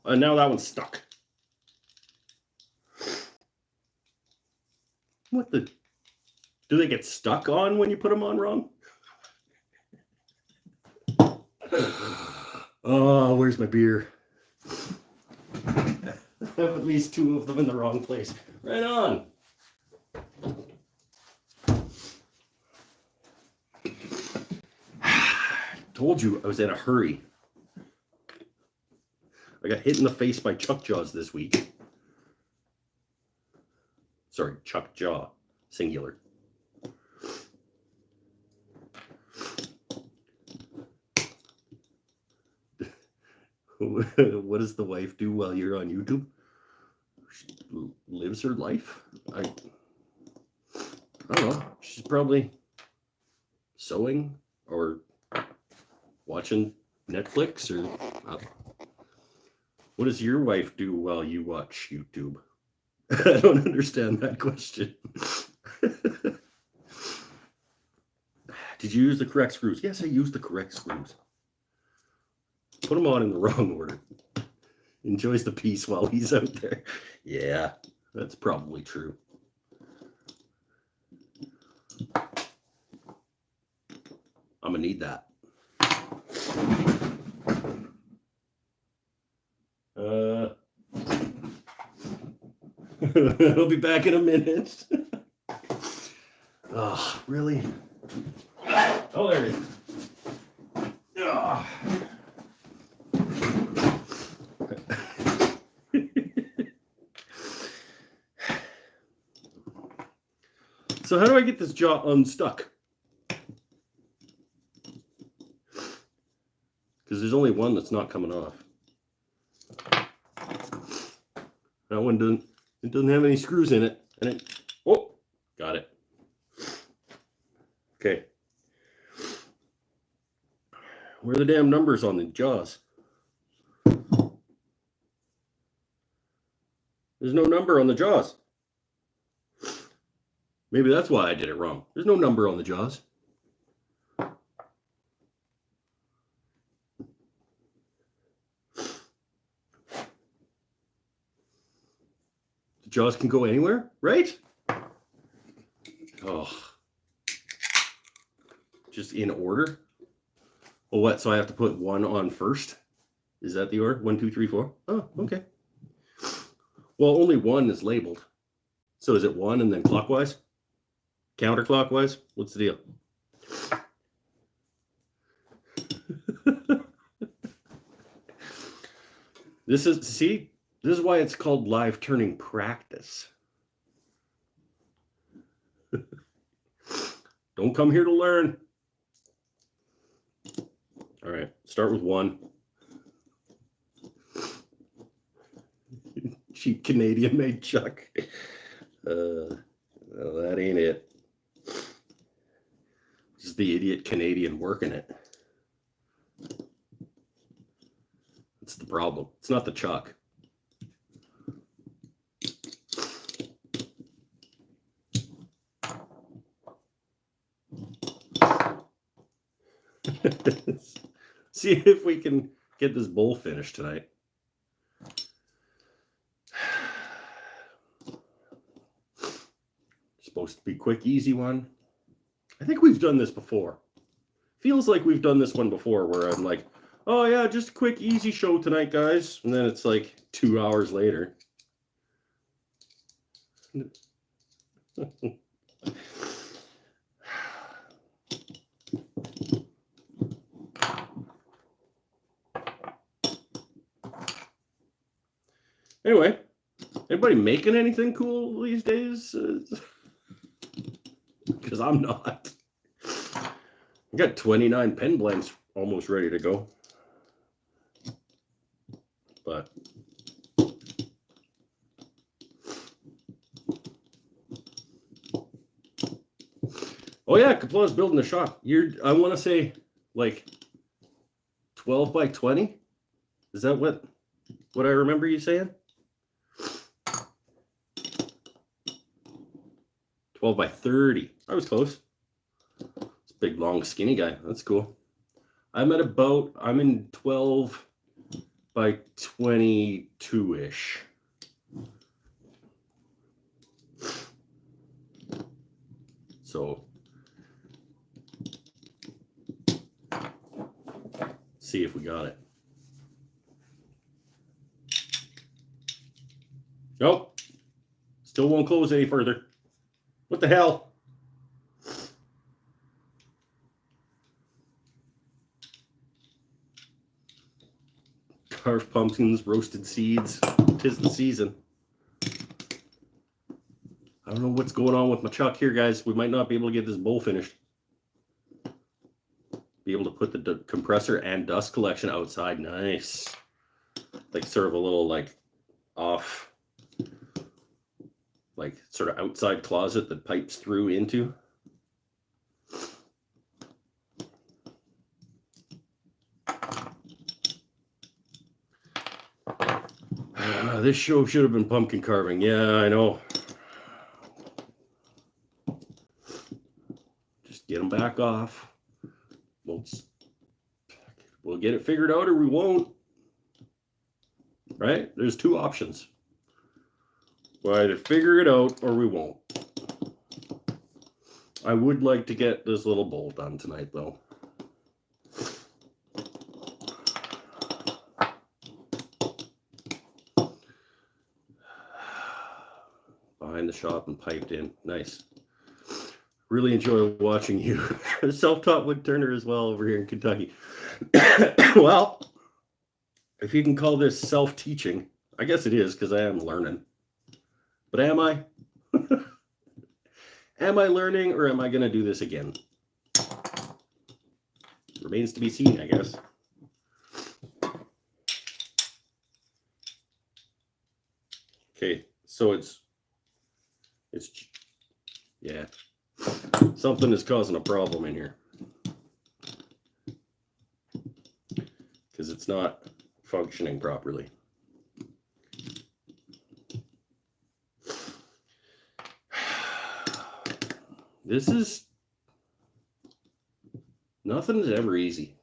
And now that one's stuck. What the? Do they get stuck on when you put them on wrong? Oh, where's my beer? I have at least two of them in the wrong place. Right on. Told you I was in a hurry. I got hit in the face by chuck jaws this week. Sorry, chuck jaw, singular. What does the wife do while you're on YouTube? She lives her life. I don't know. She's probably sewing or watching Netflix or what does your wife do while you watch YouTube? I don't understand that question. Did you use the correct screws? Yes, I used the correct screws. Put them on in the wrong order. Enjoys the peace while he's out there. Yeah, that's probably true. I'm gonna need that. I'll be back in a minute. Oh, really? Oh, there it is. Oh. So how do I get this jaw unstuck? Because there's only one that's not coming off. That one doesn't have any screws in it. And it, oh, got it. Okay. Where are the damn numbers on the jaws? There's no number on the jaws. Maybe that's why I did it wrong. There's no number on the jaws. The jaws can go anywhere, right? Oh. Just in order? Oh, what? So I have to put one on first? Is that the order? 1, 2, 3, 4? Oh, okay. Well, only one is labeled. So is it one and then clockwise? Counterclockwise? What's the deal? This is why it's called live turning practice. Don't come here to learn. All right, start with one. Cheap Canadian made chuck. Well, that ain't it. This is the idiot Canadian working it. That's the problem. It's not the chuck. See if we can get this bowl finished tonight. Supposed to be quick, easy one. I think we've done this before. Feels like we've done this one before where I'm like, oh yeah, just a quick, easy show tonight, guys. And then it's like 2 hours later. Anyway, anybody making anything cool these days? Because I'm not. I got 29 pen blanks almost ready to go. But oh yeah, Kapla's building a shop. I want to say like 12 by 20. Is that what I remember you saying? 12 by 30. I was close. It's a big, long, skinny guy. That's cool. I'm in 12 by 22-ish. So, see if we got it. Nope. Still won't close any further. What the hell? Carved pumpkins, roasted seeds. 'Tis the season. I don't know what's going on with my chuck here, guys. We might not be able to get this bowl finished. Be able to put the compressor and dust collection outside. Nice. Like sort of a little like off, like sort of outside closet that pipes through into. This show should have been pumpkin carving. Yeah, I know. Just get them back off. We'll get it figured out or we won't. Right? There's two options. We'll either figure it out or we won't. I would like to get this little bowl done tonight, though. Behind the shop and piped in. Nice. Really enjoy watching you. Self-taught wood turner as well over here in Kentucky. Well, if you can call this self-teaching, I guess it is because I am learning. But am I? Am I learning or am I going to do this again? Remains to be seen, I guess. Okay, so it's yeah. Something is causing a problem in here. Because it's not functioning properly. This is, nothing's ever easy.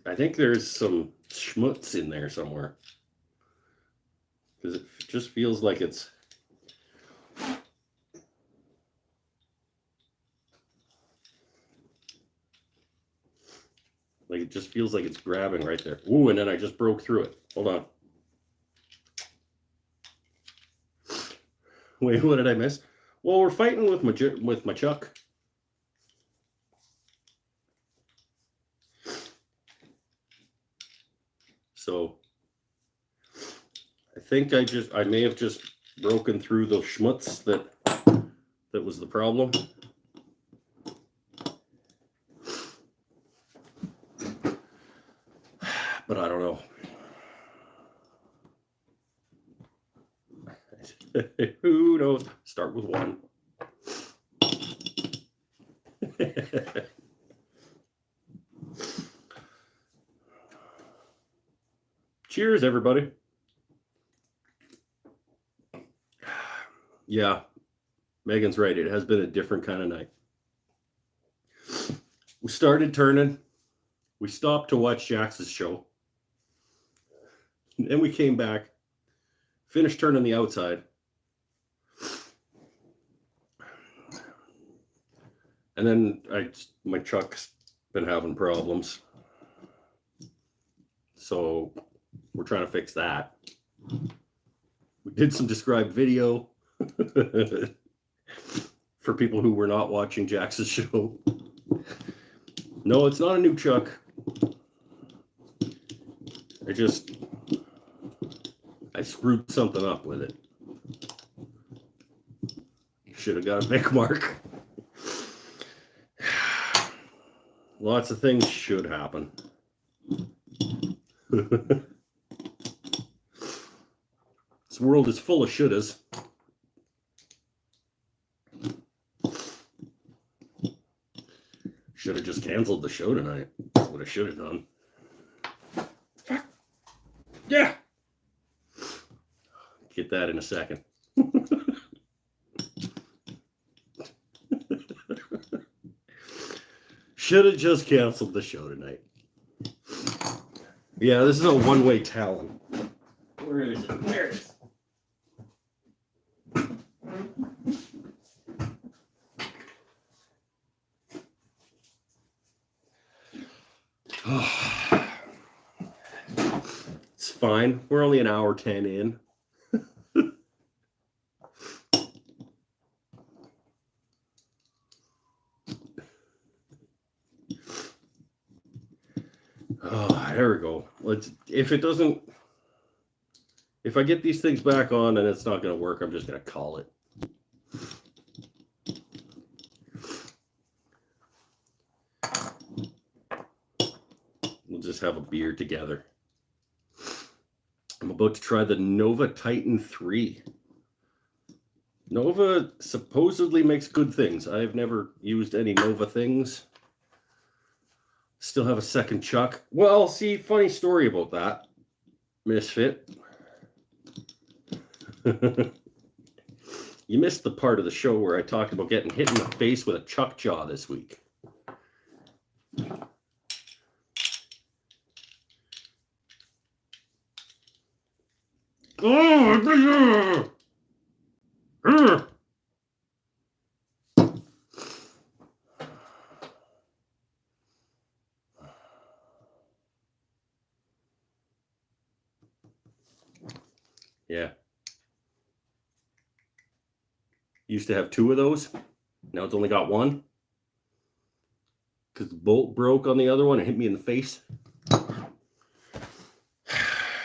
I think there's some schmutz in there somewhere. Because it just feels like it's grabbing right there. Ooh, and then I just broke through it. Hold on. Wait, what did I miss? Well, we're fighting with my chuck. So I think I may have just broken through the schmutz that was the problem. But I don't know. Who knows? Start with one. Cheers, everybody. Yeah, Megan's right. It has been a different kind of night. We started turning. We stopped to watch Jax's show. Then we came back, finished turning the outside. And then my truck's been having problems. So we're trying to fix that. We did some described video for people who were not watching Jax's show. No, it's not a new truck. I screwed something up with it. Should have got a Vic mark. Lots of things should happen. This world is full of shouldas. Should have just canceled the show tonight. That's what I should have done. Yeah. Get that in a second. Should have just canceled the show tonight. Yeah, this is a one-way talon. Where is it? There it is. It's fine. We're only an hour 10 in. Oh, there we go. If I get these things back on and it's not going to work, I'm just going to call it. We'll just have a beer together. I'm about to try the Nova Titan 3. Nova supposedly makes good things. I've never used any Nova things. Still have a second chuck. Well, see, funny story about that, Misfit. You missed the part of the show where I talked about getting hit in the face with a chuck jaw this week. Oh, yeah. Used to have 2 of those. Now it's only got 1. Because the bolt broke on the other one and hit me in the face.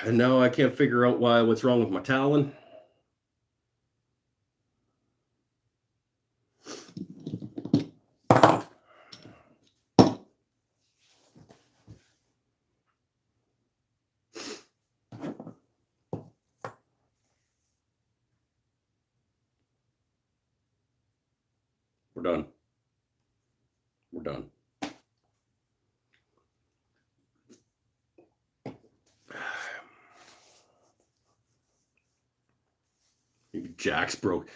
And now I can't figure out what's wrong with my Talon. We're done. We're done. Maybe Jack's broke.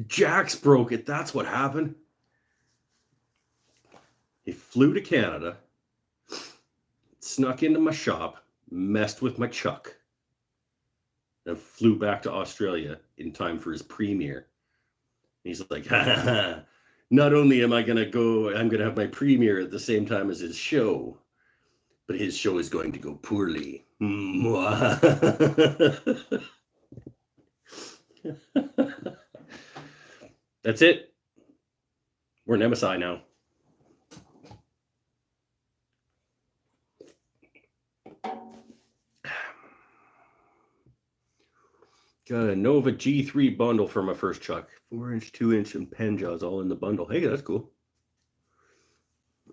Jack's broke it. That's what happened. He flew to Canada, snuck into my shop, messed with my chuck, and flew back to Australia in time for his premiere. He's like, ha ha ha. Not only am I going to go, I'm going to have my premiere at the same time as his show, but his show is going to go poorly. That's it. We're in MSI now. Got a Nova G3 bundle for my first chuck. 4-inch, 2-inch, and pen jaws all in the bundle. Hey, that's cool.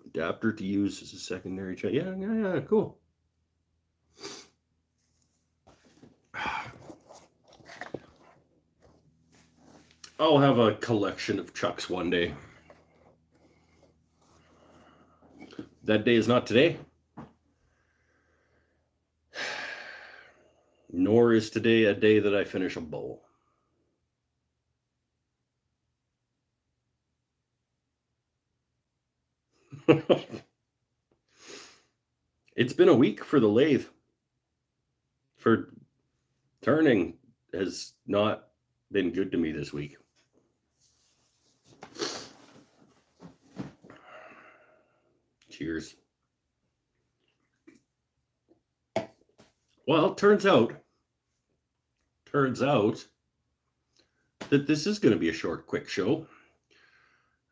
Adapter to use as a secondary chuck. Yeah, cool. I'll have a collection of chucks one day. That day is not today. Nor is today a day that I finish a bowl. It's been a week for the lathe. For turning has not been good to me this week. Cheers. Well, turns out that this is going to be a short, quick show.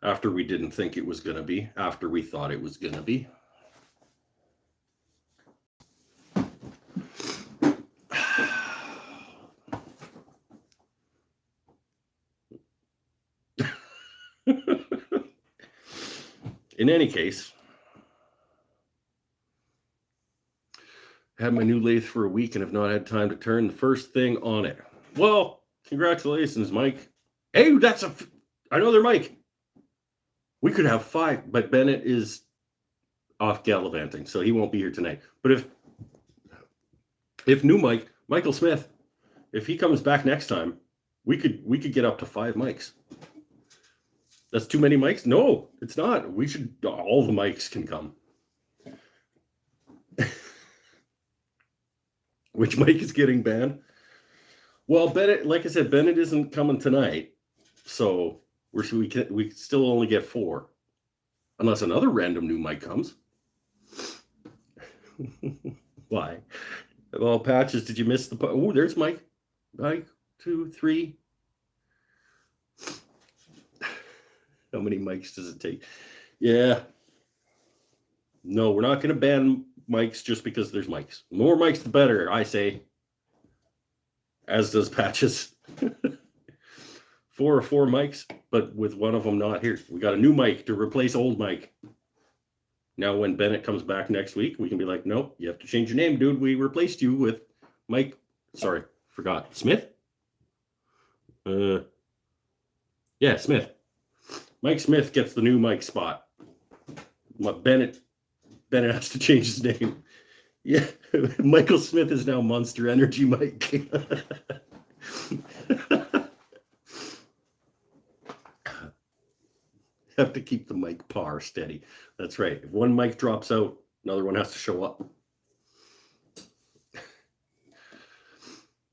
After we didn't think it was going to be, after we thought it was going to be. In any case, I had my new lathe for a week and have not had time to turn the first thing on it. Well, congratulations, Mike. Hey, that's another Mike. We could have 5, but Bennett is off gallivanting, so he won't be here tonight. But if new Michael Smith, if he comes back next time, we could get up to 5 mics. That's too many mics? No, it's not. All the mics can come. Which mic is getting banned? Well, Bennett, like I said, Bennett isn't coming tonight, so we still only get 4, unless another random new mic comes. Why? Well, Patches, did you miss the? Oh, there's Mike. Mike, 2, 3. How many mics does it take? Yeah. No, we're not going to ban mics just because there's mics. The more mics, the better, I say. As does Patches. 4 or 4 mics, but with one of them not here. We got a new mic to replace old mic. Now, when Bennett comes back next week, we can be like, nope, you have to change your name, dude. We replaced you with Mike. Sorry, forgot. Smith? Yeah, Smith. Mike Smith gets the new mic spot. Bennett has to change his name. Yeah, Michael Smith is now Monster Energy Mike. Have to keep the mic par steady. That's right. If one mic drops out, another one has to show up.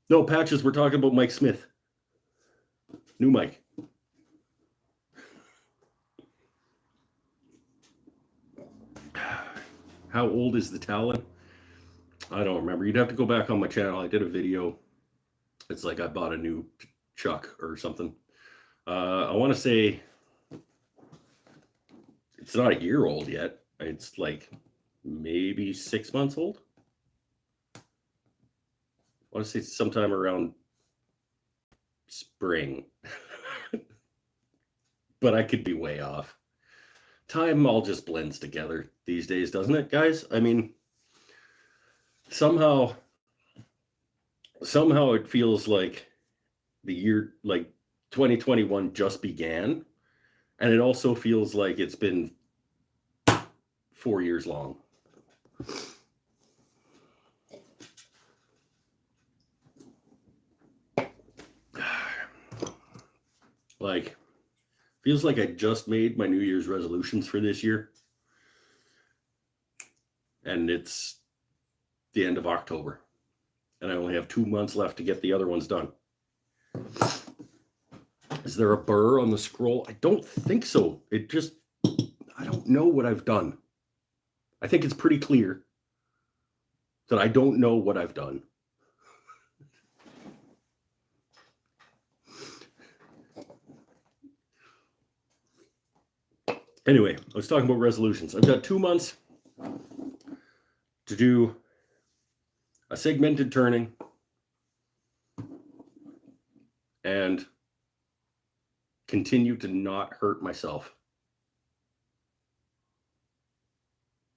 No, Patches, we're talking about Mike Smith. New mic. How old is the Talon? I don't remember. You'd have to go back on my channel. I did a video. It's like I bought a new Chuck or something. I want to say it's not a year old yet. It's like maybe 6 months old. I want to say sometime around spring. But I could be way off. Time all just blends together these days, doesn't it, guys? I mean, somehow it feels like the year, like 2021 just began. And it also feels like it's been 4 years long. Like, feels like I just made my New Year's resolutions for this year. And it's the end of October. And I only have 2 months left to get the other ones done. Is there a burr on the scroll? I don't think so. I don't know what I've done. I think it's pretty clear that I don't know what I've done. Anyway, I was talking about resolutions. I've got 2 months to do a segmented turning and continue to not hurt myself.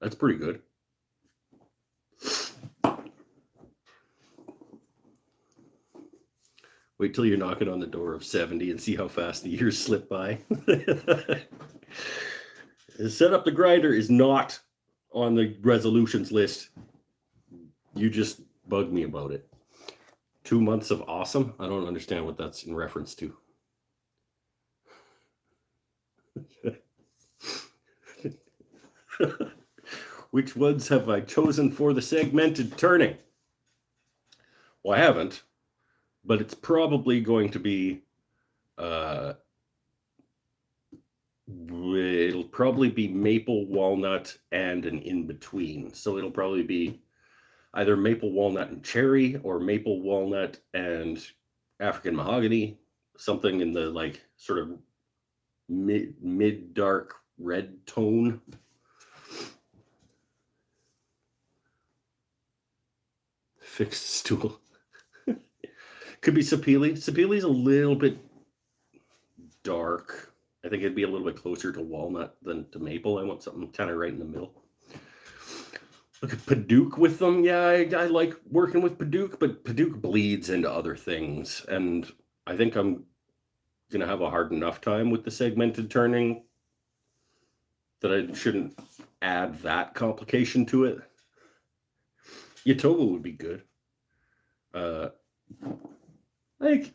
That's pretty good. Wait till you're knocking on the door of 70 and see how fast the years slip by. Set up the grinder is not on the resolutions list. You just bugged me about it. 2 months of awesome? I don't understand what that's in reference to. Which ones have I chosen for the segmented turning? Well, I haven't, but it's probably going to be it'll probably be maple, walnut, and an in-between. So it'll probably be either maple, walnut, and cherry, or maple, walnut, and African mahogany. Something in the like sort of mid-dark red tone. Fixed stool. Could be sapele. Sapele's a little bit dark. I think it'd be a little bit closer to walnut than to maple. I want something kind of right in the middle. Look at Paduke with them. Yeah, I like working with Paduke, but Paduke bleeds into other things. And I think I'm going to have a hard enough time with the segmented turning that I shouldn't add that complication to it. Yatoba would be good. Like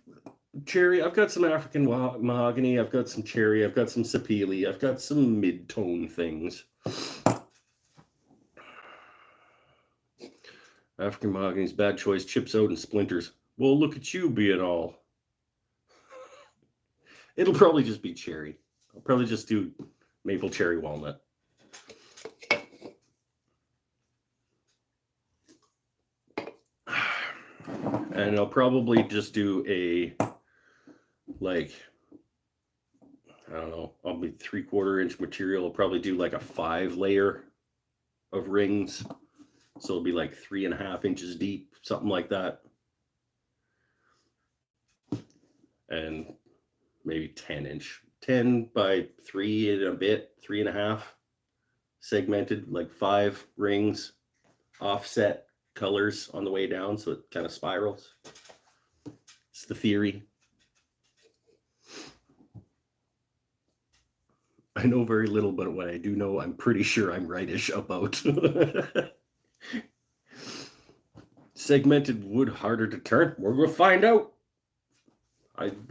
cherry, I've got some African mahogany, I've got some cherry, I've got some sapele, I've got some mid-tone things. African mahogany's bad choice, chips out and splinters. Well, look at you being all. It'll probably just be cherry. I'll probably just do maple, cherry, walnut. And I'll probably just do a, like, I don't know, I'll be 3/4 inch material. I'll probably do like a 5 layer of rings So it'll be like 3.5 inches deep, something like that. And maybe 10 by 3 and a bit, 3.5, segmented, like 5 rings, offset colors on the way down, so it kind of spirals. It's the theory. I know very little, but what I do know, I'm pretty sure I'm rightish about. Segmented wood harder to turn. We're gonna find out. I'm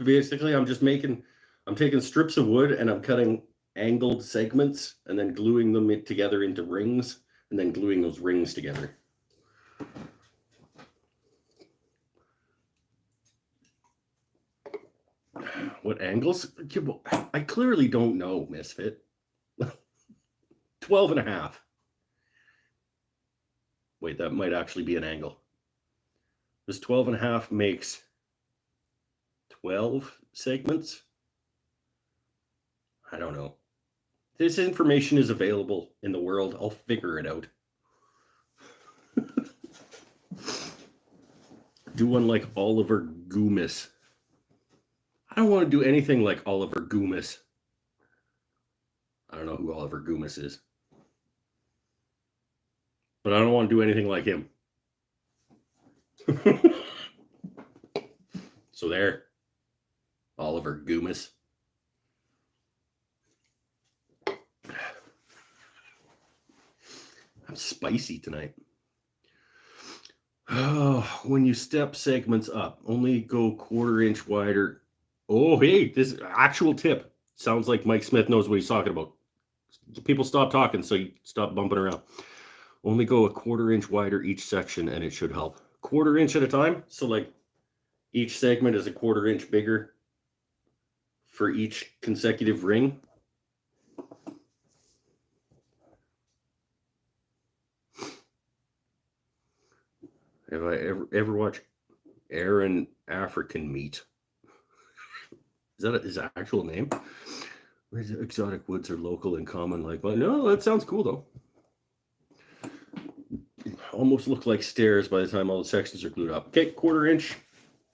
taking strips of wood and I'm cutting angled segments and then gluing them together into rings and then gluing those rings together. What angles? I clearly don't know, Misfit. 12.5. Wait, that might actually be an angle. This 12.5 makes 12 segments. I don't know. This information is available in the world. I'll figure it out. Do one like Oliver Goomis. I don't want to do anything like Oliver Goomis. I don't know who Oliver Goomis is. But I don't want to do anything like him. So there. Oliver Goomis. I'm spicy tonight. Oh, when you step segments up, only go 1/4 inch wider. Oh, hey, this actual tip. Sounds like Mike Smith knows what he's talking about. People stop talking, so you stop bumping around. Only go 1/4 inch wider each section, and it should help. 1/4 inch at a time. So like each segment is 1/4 inch bigger for each consecutive ring. Have I ever watched Aaron African Meat? Is that his actual name? Exotic woods are local and common. Like, well, no, that sounds cool though. Almost look like stairs by the time all the sections are glued up. Okay, 1/4 inch.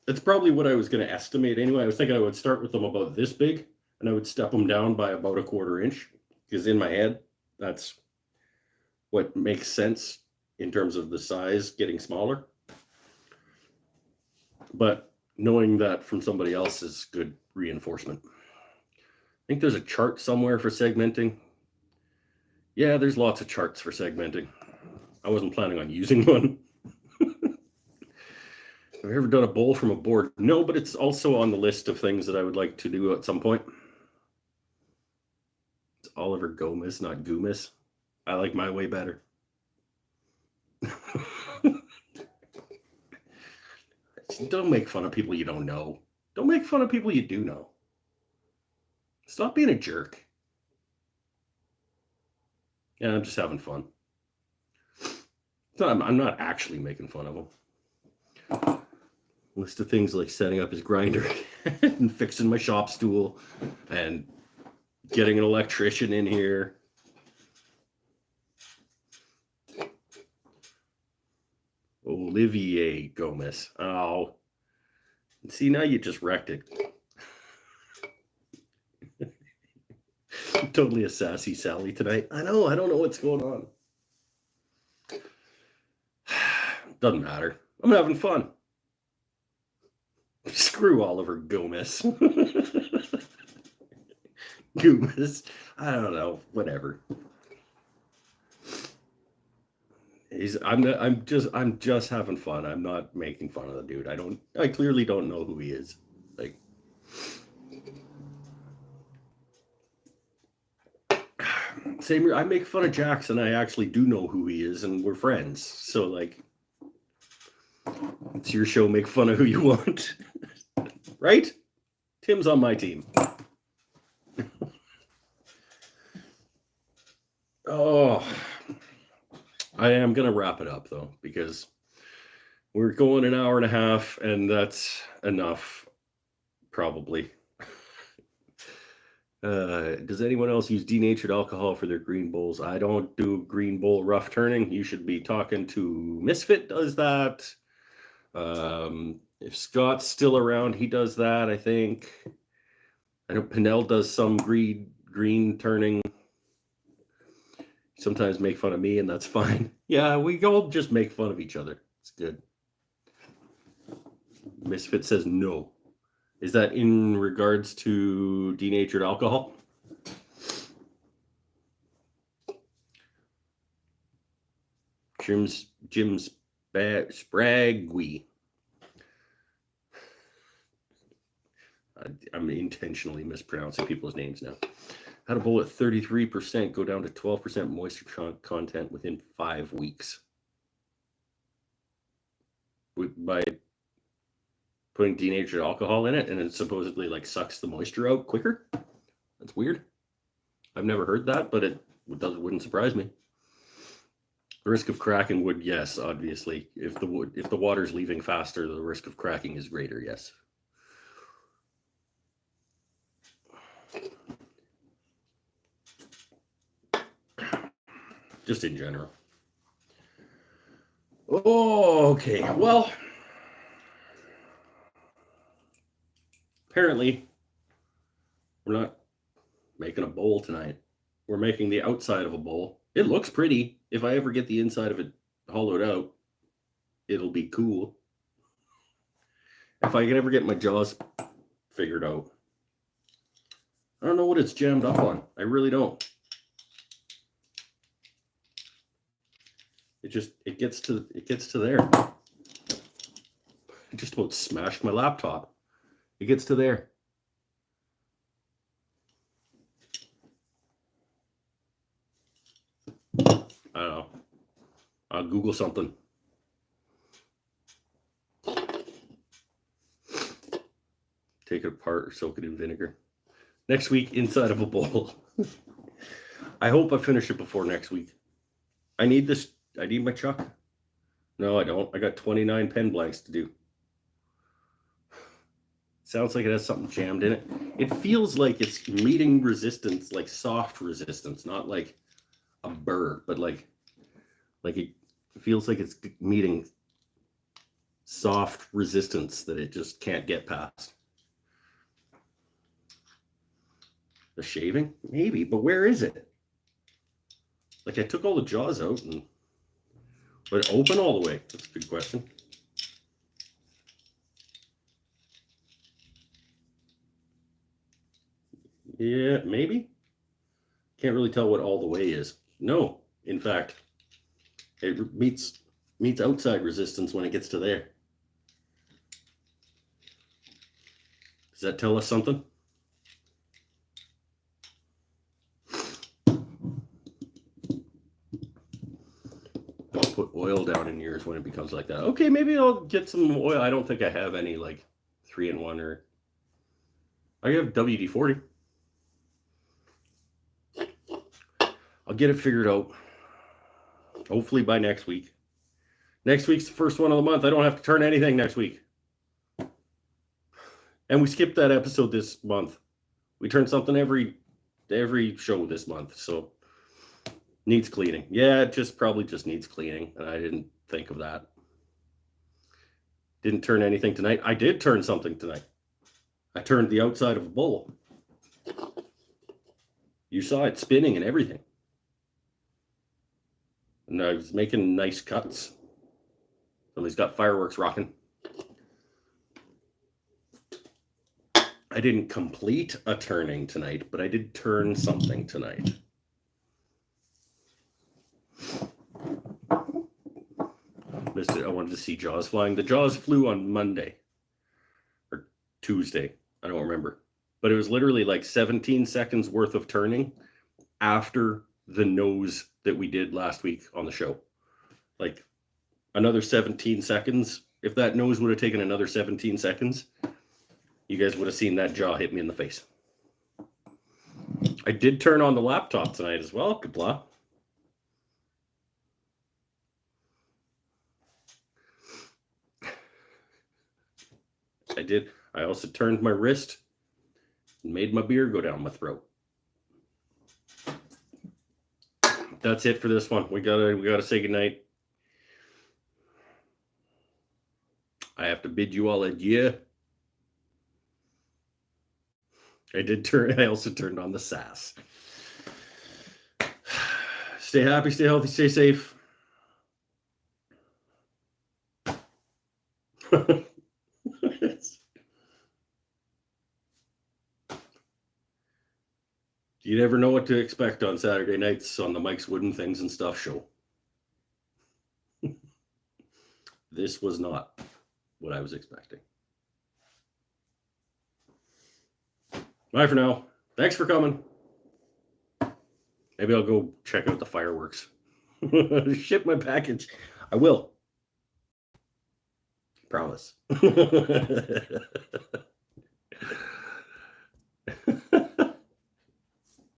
That's probably what I was going to estimate anyway. I was thinking I would start with them about this big, and I would step them down by about 1/4 inch, because in my head, that's what makes sense in terms of the size getting smaller. But knowing that from somebody else is good reinforcement. I think there's a chart somewhere for segmenting. Yeah, there's lots of charts for segmenting. I wasn't planning on using one. Have you ever done a bowl from a board? No, but it's also on the list of things that I would like to do at some point. It's Oliver Gomez, not Goomis. I like my way better. Don't make fun of people you don't know. Don't make fun of people you do know. Stop being a jerk. Yeah, I'm just having fun. I'm not actually making fun of them. List of things like setting up his grinder and fixing my shop stool and getting an electrician in here. Olivier Gomez. Oh, see, now you just wrecked it. Totally a sassy Sally tonight. I know. I don't know what's going on. Doesn't matter. I'm having fun. Screw Oliver Gomez. Gomez. I don't know. Whatever. I'm just having fun. I'm not making fun of the dude. I clearly don't know who he is. Like, same. I make fun of Jackson. I actually do know who he is, and we're friends. So like, it's your show. Make fun of who you want, right? Tim's on my team. Oh, I am gonna wrap it up though, because we're going an hour and a half, and that's enough, probably. Does anyone else use denatured alcohol for their green bowls? I don't do green bowl rough turning. You should be talking to Misfit does that. If Scott's still around, he does that, I think. I know Pinnell does some green turning. Sometimes make fun of me, and that's fine. Yeah, we all just make fun of each other. It's good. Misfit says no. Is that in regards to denatured alcohol? Jim's Spraggy. I'm intentionally mispronouncing people's names now. How to bowl at 33%, go down to 12% moisture content within 5 weeks. By putting denatured alcohol in it, and it supposedly like sucks the moisture out quicker. That's weird. I've never heard that, but it wouldn't surprise me. The risk of cracking would, yes, obviously. If the water's leaving faster, the risk of cracking is greater, yes. Just in general. Oh, okay. Well, apparently we're not making a bowl tonight. We're making the outside of a bowl. It looks pretty. If I ever get the inside of it hollowed out, it'll be cool. If I can ever get my jaws figured out. I don't know what it's jammed up on. I really don't. It gets to there. I just about smashed my laptop. It gets to there. I don't know. I'll Google something. Take it apart or soak it in vinegar. Next week, inside of a bowl. I hope I finish it before next week. I need this. I need my chuck. No, I don't. I got 29 pen blanks to do. Sounds like it has something jammed in it. It feels like it's meeting resistance, like soft resistance, not like a burr, but like it feels like it's meeting soft resistance that it just can't get past. The shaving? Maybe, but where is it? Like I took all the jaws out and would it open all the way? That's a good question. Yeah, maybe. Can't really tell what all the way is. No, in fact, it meets outside resistance when it gets to there. Does that tell us something? Don't put oil down in yours when it becomes like that. Okay, maybe I'll get some oil. I don't think I have any like 3-in-1 or I have WD-40. I'll get it figured out. Hopefully by next week. Next week's the first one of the month. I don't have to turn anything next week. And we skipped that episode this month. We turn something every show this month. So needs cleaning. Yeah, it probably just needs cleaning. And I didn't think of that. Didn't turn anything tonight. I did turn something tonight. I turned the outside of a bowl. You saw it spinning and everything. And I was making nice cuts. Somebody's got fireworks rocking. I didn't complete a turning tonight, but I did turn something tonight. Missed it. I wanted to see jaws flying. The jaws flew on Monday or Tuesday. I don't remember. But it was literally like 17 seconds worth of turning after the nose that we did last week on the show. Like another 17 seconds. If that nose would have taken another 17 seconds, you guys would have seen that jaw hit me in the face. I did turn on the laptop tonight as well. Good blah. I did. I also turned my wrist and made my beer go down my throat. that's it for this one. We gotta say goodnight. I have to bid you all adieu. I also turned on the sass. Stay happy, stay healthy, stay safe. You never know what to expect on Saturday nights on the Mike's Wooden Things and Stuff show. This was not what I was expecting. Bye for now. Thanks for coming. Maybe I'll go check out the fireworks. Ship my package. I will. Promise.